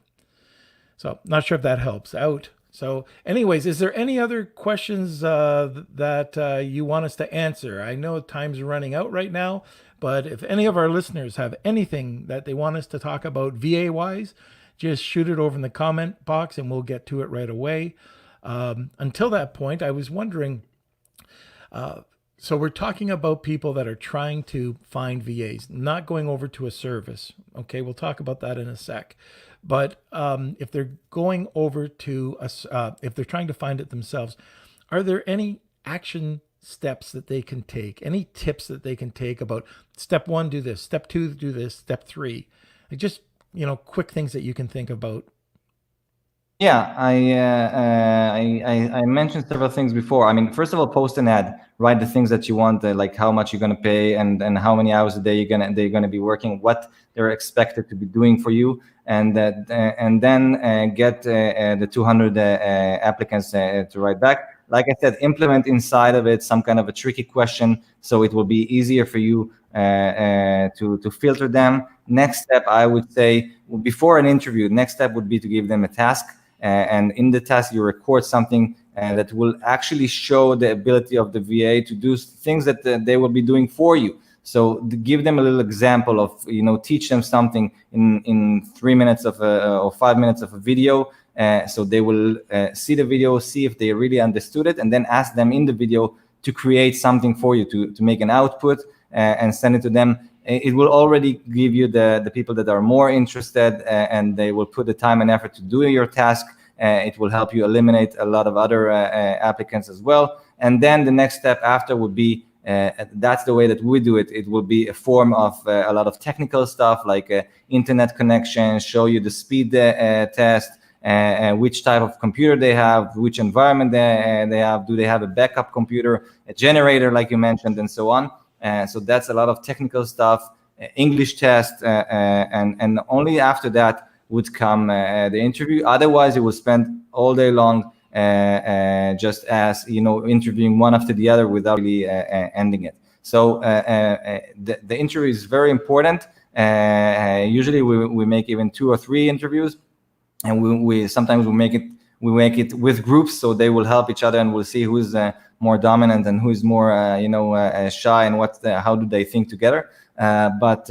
So not sure if that helps out. So anyways, is there any other questions that you want us to answer? I know time's running out right now, but if any of our listeners have anything that they want us to talk about VA-wise, just shoot it over in the comment box and we'll get to it right away. Until that point, I was wondering, so we're talking about people that are trying to find VAs, not going over to a service. Okay, we'll talk about that in a sec. But if they're going over to if they're trying to find it themselves, are there any action steps that they can take? Any tips that they can take about step 1, do this, step 2, do this, step 3? Like just quick things that you can think about. Yeah, I mentioned several things before. I mean, first of all, post an ad, write the things that you want, like how much you're gonna pay and how many hours a day they're gonna be working, what they're expected to be doing for you, and then get the 200 applicants to write back. Like I said, implement inside of it some kind of a tricky question so it will be easier for you to filter them. Next step, I would say, before an interview, next step would be to give them a task. And in the task, you record something that will actually show the ability of the VA to do things that they will be doing for you. So give them a little example of, teach them something in 3 minutes or 5 minutes of a video. So they will see the video, see if they really understood it, and then ask them in the video to create something for you, to make an output and send it to them. It will already give you the people that are more interested, and they will put the time and effort to do your task. It will help you eliminate a lot of other applicants as well. And then the next step after would be, that's the way that we do it. It will be a form of a lot of technical stuff like internet connection, show you the speed test, which type of computer they have, which environment they have, do they have a backup computer, a generator like you mentioned, and so on. So that's a lot of technical stuff, English test, and only after that would come the interview. Otherwise, you will spend all day long just as interviewing one after the other without really ending it. So the interview is very important. Usually we make even 2 or 3 interviews, and we sometimes we make it with groups, so they will help each other, and we'll see who's more dominant and who's more shy, and how do they think together. But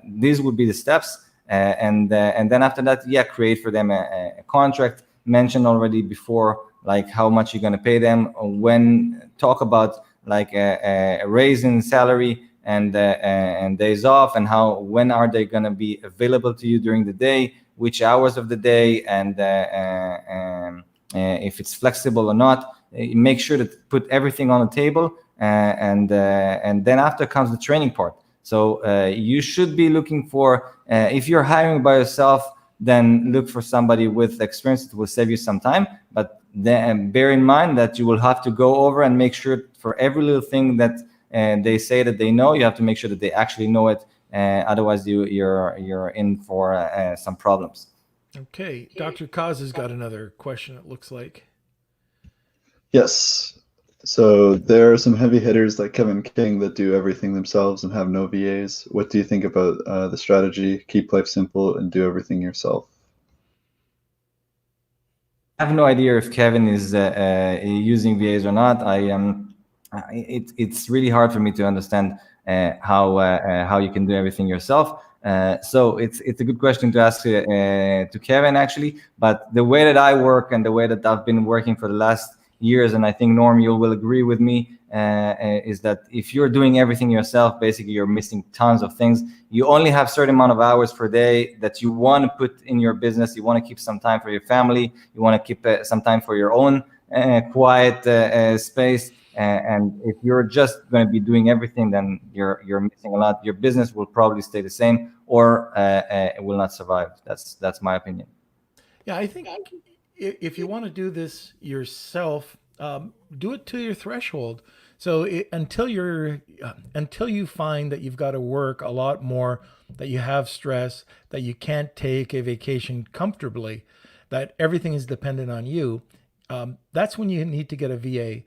these would be the steps, and then after that, create for them a contract. Mentioned already before, like how much you're going to pay them, when talk about like a raise in salary and days off, and when are they going to be available to you during the day, which hours of the day, and if it's flexible or not. Make sure to put everything on the table, and then after comes the training part. So you should be looking for, if you're hiring by yourself, then look for somebody with experience. It will save you some time, but then bear in mind that you will have to go over and make sure for every little thing that they say that they know, you have to make sure that they actually know it. Otherwise, you're in for some problems. Okay, Dr. Kaz has got another question, it looks like. Yes. So there are some heavy hitters like Kevin King that do everything themselves and have no VAs. What do you think about the strategy? Keep life simple and do everything yourself. I have no idea if Kevin is using VAs or not. It's really hard for me to understand how you can do everything yourself. So it's a good question to ask to Kevin actually. But the way that I work and the way that I've been working for the last years, and I think Norm, you will agree with me, is that if you're doing everything yourself, basically you're missing tons of things. You only have a certain amount of hours per day that you want to put in your business. You want to keep some time for your family. You want to keep some time for your own quiet space. And if you're just going to be doing everything, then you're missing a lot. Your business will probably stay the same, or it will not survive. That's my opinion. Yeah, I think if you want to do this yourself, do it to your threshold. So until you find that you've got to work a lot more, that you have stress, that you can't take a vacation comfortably, that everything is dependent on you, that's when you need to get a VA.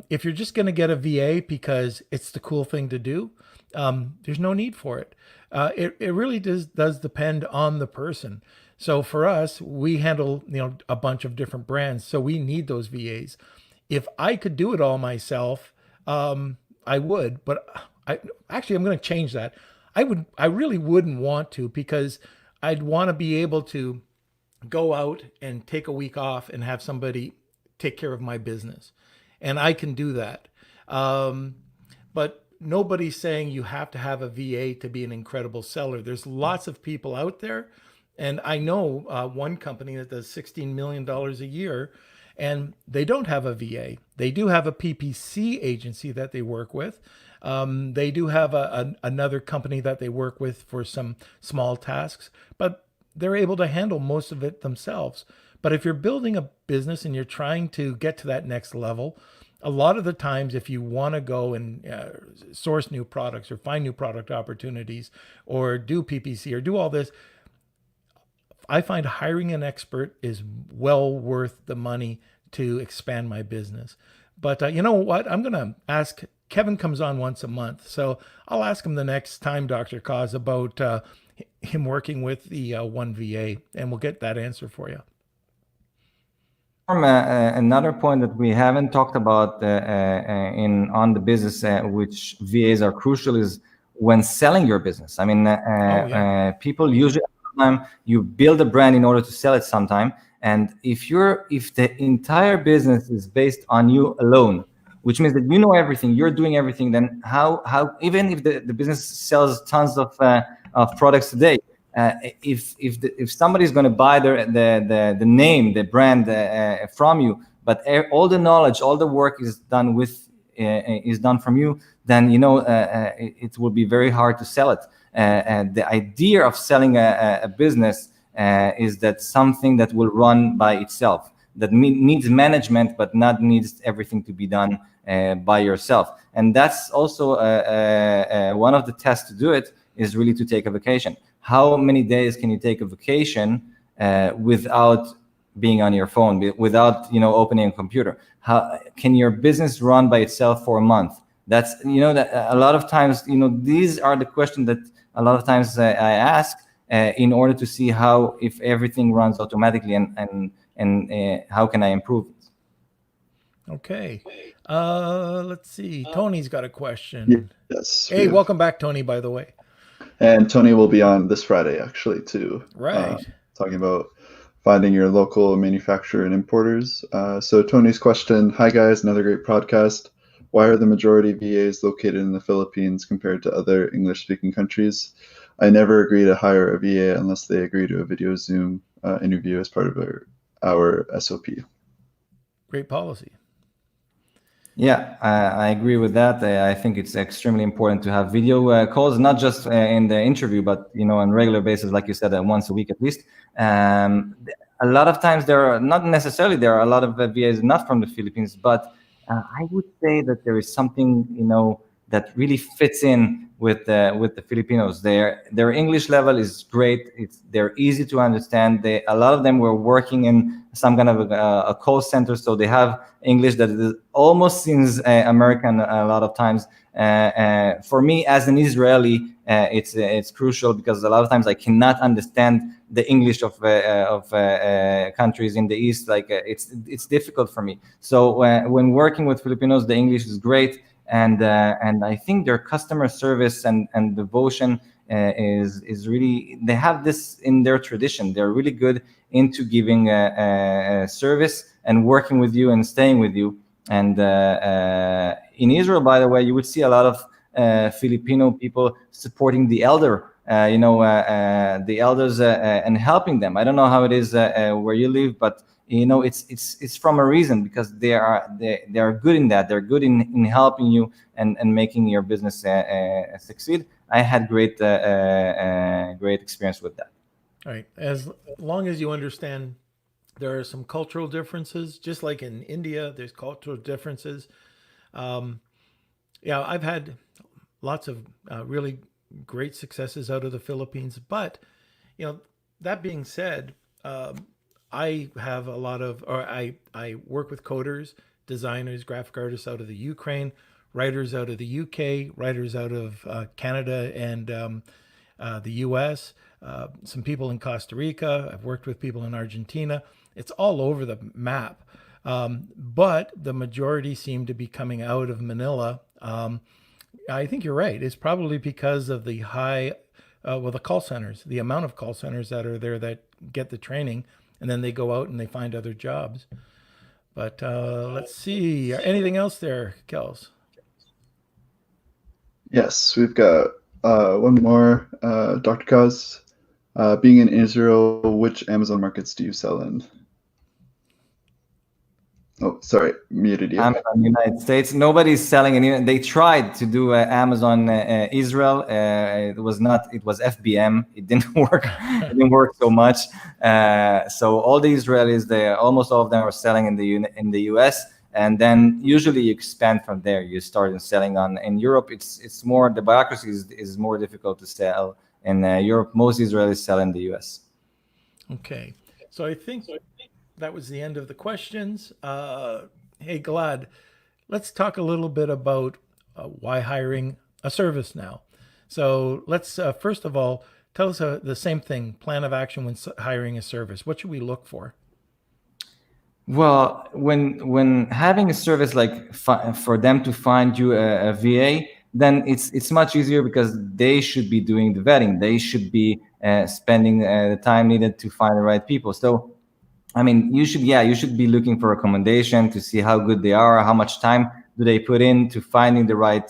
If you're just going to get a VA because it's the cool thing to do, there's no need for it. It really does depend on the person. So for us, we handle a bunch of different brands, so we need those VAs. If I could do it all myself, I would. But I'm going to change that. I really wouldn't want to, because I'd want to be able to go out and take a week off and have somebody take care of my business, and I can do that. But nobody's saying you have to have a VA to be an incredible seller. There's lots of people out there. And I know one company that does $16 million a year, and they don't have a VA. They do have a PPC agency that they work with. They do have another company that they work with for some small tasks, but they're able to handle most of it themselves. But if you're building a business and you're trying to get to that next level, a lot of the times, if you want to go and source new products or find new product opportunities or do PPC or do all this, I find hiring an expert is well worth the money to expand my business. But you know what? I'm going to ask, Kevin comes on once a month, so I'll ask him the next time, Dr. Kaz, about him working with the one VA, and we'll get that answer for you. another point that we haven't talked about in on the business, which VAs are crucial, is when selling your business. I mean, people usually you build a brand in order to sell it sometime, and if the entire business is based on you alone, which means that you know everything, you're doing everything, then how even if the business sells tons of products today, if somebody's going to buy the name, the brand from you, but all the knowledge, all the work is done from you, then it will be very hard to sell it. And the idea of selling a business is that something that will run by itself, that needs management, but not needs everything to be done by yourself. And that's also one of the tests to do it, is really to take a vacation. How many days can you take a vacation without being on your phone, without opening a computer? How can your business run by itself for a month? That's that a lot of times these are the questions that a lot of times I ask in order to see if everything runs automatically and how can I improve it. Okay. Let's see. Tony's got a question. Yes. Hey, welcome back, Tony, by the way. And Tony will be on this Friday, actually, too. Right. Talking about finding your local manufacturer and importers. So Tony's question: Hi, guys. Another great podcast. Why are the majority of VAs located in the Philippines compared to other English-speaking countries? I never agree to hire a VA unless they agree to a video Zoom interview as part of our SOP. Great policy. Yeah, I agree with that. I think it's extremely important to have video calls, not just in the interview, but on regular basis, like you said, once a week at least. A lot of times there are a lot of VAs not from the Philippines, but I would say that there is something that really fits in with the Filipinos. Their English level is great. They're easy to understand. A lot of them were working in some kind of a call center, so they have English that almost seems American a lot of times. For me, as an Israeli, it's crucial, because a lot of times I cannot understand the English of countries in the East. Like it's difficult for me. So when working with Filipinos, the English is great. And I think their customer service and devotion is really, they have this in their tradition. They're really good into giving a service and working with you and staying with you. And in Israel, by the way, you would see a lot of Filipino people supporting the elder, the elders and helping them. I don't know how it is where you live, but it's from a reason, because they are good in that. They're good in helping you and making your business succeed. I had great experience with that. All right. As long as you understand there are some cultural differences, just like in India, there's cultural differences. I've had lots of really great successes out of the Philippines, but that being said, I have a lot of, I work with coders, designers, graphic artists out of the Ukraine, writers out of the UK, writers out of Canada and the US, some people in Costa Rica. I've worked with people in Argentina. It's all over the map. But the majority seem to be coming out of Manila. I think you're right. It's probably because of the high, the call centers, the amount of call centers that are there that get the training, and then they go out and they find other jobs. But let's see. Anything else there, Kels? Yes, we've got one more. Dr. Kaz, being in Israel, which Amazon markets do you sell in? Oh, sorry, muted you. Amazon United States. Nobody's selling any. They tried to do Amazon Israel. It was FBM. It didn't work. It didn't work so much. So all the Israelis, almost all of them are selling in the US, and then usually you expand from there. You start selling in Europe. It's more, the bureaucracy is more difficult to sell in Europe. Most Israelis sell in the US. Okay, so I think that was the end of the questions. Hey, Gilad, let's talk a little bit about why hiring a service now. So let's, first of all, tell us the same thing, plan of action when hiring a service. What should we look for? Well, when having a service like for them to find you a VA, then it's much easier because they should be doing the vetting. They should be spending the time needed to find the right people. So, I mean, you should be looking for recommendation to see how good they are, how much time do they put in to finding the right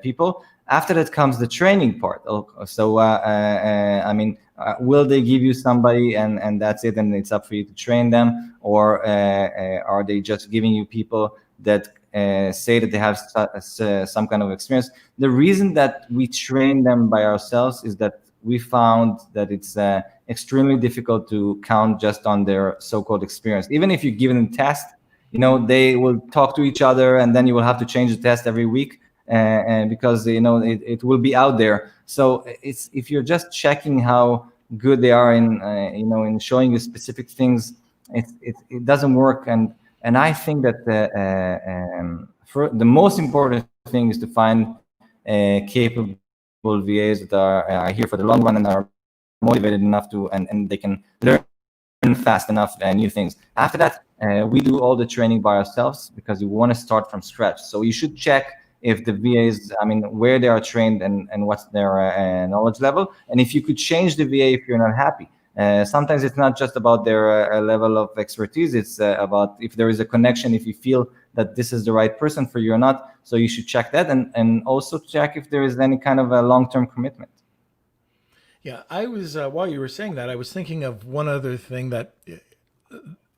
people. After that comes the training part. So, I mean, will they give you somebody and that's it, and it's up for you to train them, or are they just giving you people that say that they have some kind of experience? The reason that we train them by ourselves is that we found that it's extremely difficult to count just on their so-called experience. Even if you give them a test, they will talk to each other, and then you will have to change the test every week, and because it will be out there. So it's, if you're just checking how good they are in in showing you specific things, it doesn't work. And I think that for the most important thing is to find capable VAs that are here for the long run and are motivated enough to, and they can learn fast enough new things. After that, we do all the training by ourselves because we want to start from scratch. So you should check if the VAs, I mean, where they are trained and what's their knowledge level. And if you could change the VA if you're not happy. Sometimes it's not just about their level of expertise. It's about if there is a connection, if you feel that this is the right person for you or not. So you should check that, and also check if there is any kind of a long-term commitment. Yeah, I was while you were saying that, I was thinking of one other thing that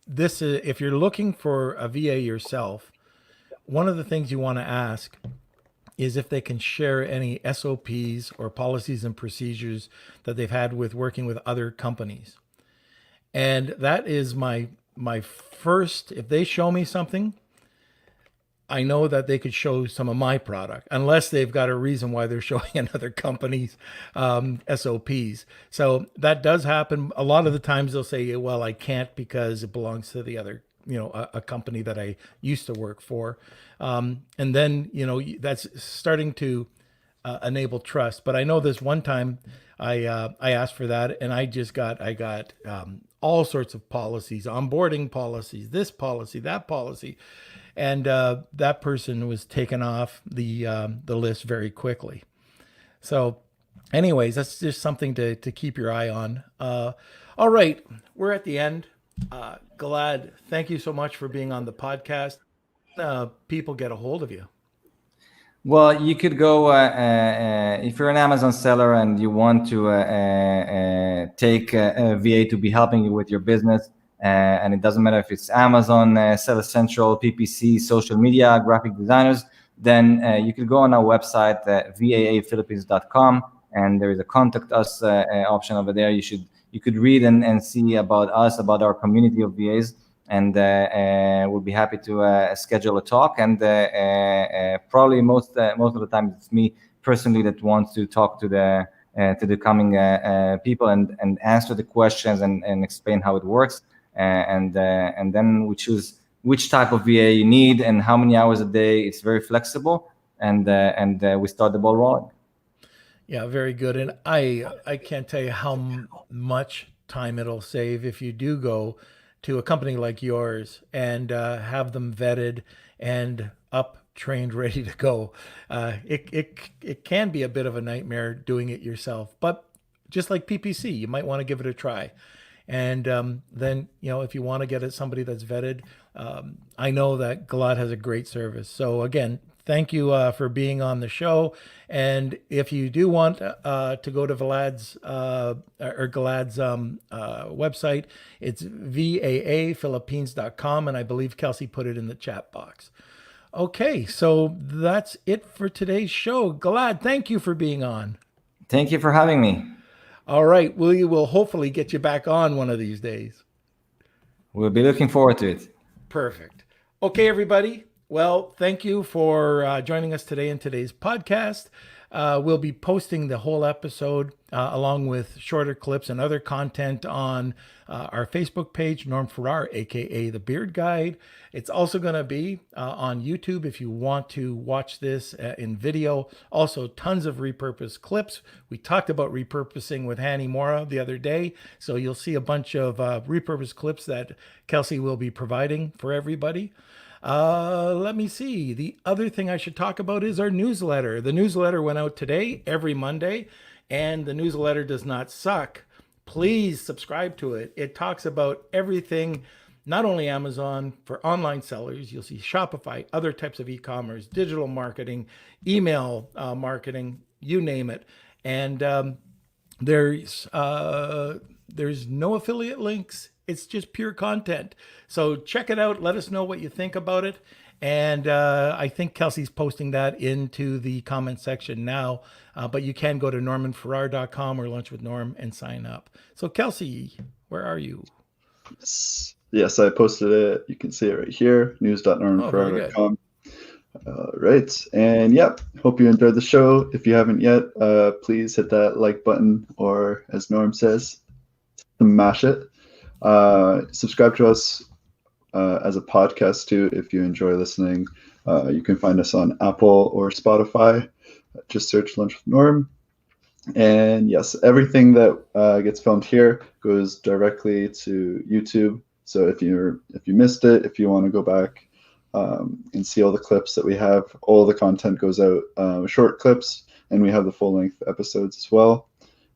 this is, if you're looking for a VA yourself, one of the things you want to ask is if they can share any SOPs or policies and procedures that they've had with working with other companies. And that is my first, if they show me something, I know that they could show some of my product, unless they've got a reason why they're showing another company's SOPs. So that does happen. A lot of the times they'll say, well, I can't because it belongs to the other, a company that I used to work for. And then, that's starting to enable trust. But I know this one time I asked for that, and I got all sorts of policies, onboarding policies, this policy, that policy. And that person was taken off the list very quickly. So anyways, that's just something to keep your eye on. All right, we're at the end. Gilad, thank you so much for being on the podcast. People get a hold of you. Well, you could go, if you're an Amazon seller and you want to take a VA to be helping you with your business, and it doesn't matter if it's Amazon, Seller Central, PPC, social media, graphic designers, then you could go on our website, vaaphilippines.com, and there is a contact us option over there. You could read and see about us, about our community of VAs, and we'll be happy to schedule a talk. And probably most of the time it's me personally that wants to talk to the coming people and answer the questions and explain how it works. And then we choose which type of VA you need and how many hours a day. It's very flexible, and we start the ball rolling. Yeah, very good. And I can't tell you how much time it'll save if you do go to a company like yours and have them vetted and up, trained, ready to go. It can be a bit of a nightmare doing it yourself, but just like PPC, you might want to give it a try. And then, if you want to get somebody that's vetted, I know that Gilad has a great service. So again, thank you for being on the show. And if you do want to go to Gilad's website, it's vaaphilippines.com. And I believe Kelsey put it in the chat box. Okay, so that's it for today's show. Gilad, thank you for being on. Thank you for having me. All right. We will hopefully get you back on one of these days. We'll be looking forward to it. Perfect. Okay, everybody. Well, thank you for joining us today in today's podcast. we'll be posting the whole episode along with shorter clips and other content on our Facebook page, Norm Farrar, aka The Beard Guide. It's also going to be on YouTube if you want to watch this in video. Also, tons of repurposed clips. We talked about repurposing with Hanny Mora the other day, so you'll see a bunch of repurposed clips that Kelsey will be providing for everybody. Let me see. The other thing I should talk about is our newsletter. The newsletter went out today, every Monday, and the newsletter does not suck. Please subscribe to it. It talks about everything, not only Amazon for online sellers. You'll see Shopify, other types of e-commerce, digital marketing, email marketing, you name it. And there's no affiliate links. It's just pure content. So check it out. Let us know what you think about it. And I think Kelsey's posting that into the comment section now. But you can go to normanfarrar.com or Lunch with Norm and sign up. So Kelsey, where are you? Yes, I posted it. You can see it right here, news.normanfarrar.com. Right. And yeah, hope you enjoyed the show. If you haven't yet, please hit that like button, or as Norm says, smash it. Subscribe to us as a podcast too if you enjoy listening. You can find us on Apple or Spotify. Just search Lunch with Norm. And yes, everything that gets filmed here goes directly to YouTube. So if you missed it, if you want to go back and see all the clips that we have, all the content goes out with short clips, and we have the full-length episodes as well.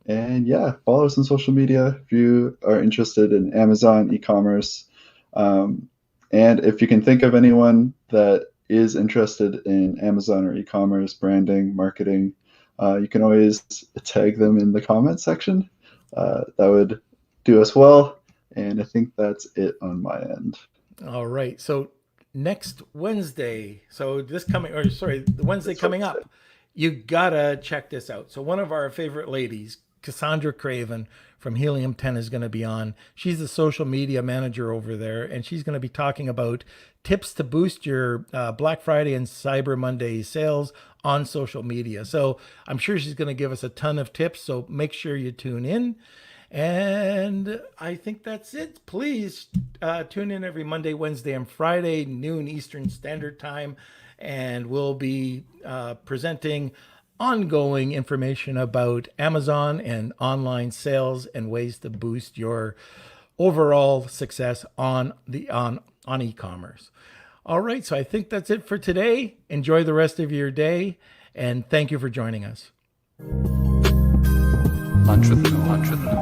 And yeah, follow us on social media if you are interested in Amazon, e-commerce. And if you can think of anyone that is interested in Amazon or e-commerce, branding, marketing, you can always tag them in the comment section. That would do us well. And I think that's it on my end. All right. So next Wednesday, the Wednesday coming up, you gotta check this out. So one of our favorite ladies, Cassandra Craven from Helium 10, is going to be on. She's the social media manager over there, and she's going to be talking about tips to boost your Black Friday and Cyber Monday sales on social media. So I'm sure she's going to give us a ton of tips, so make sure you tune in. And I think that's it. Please tune in every Monday, Wednesday, and Friday, noon Eastern Standard Time, and we'll be presenting ongoing information about Amazon and online sales and ways to boost your overall success on e-commerce. All right, so I think that's it for today. Enjoy the rest of your day, and thank you for joining us. Lunch with Norm.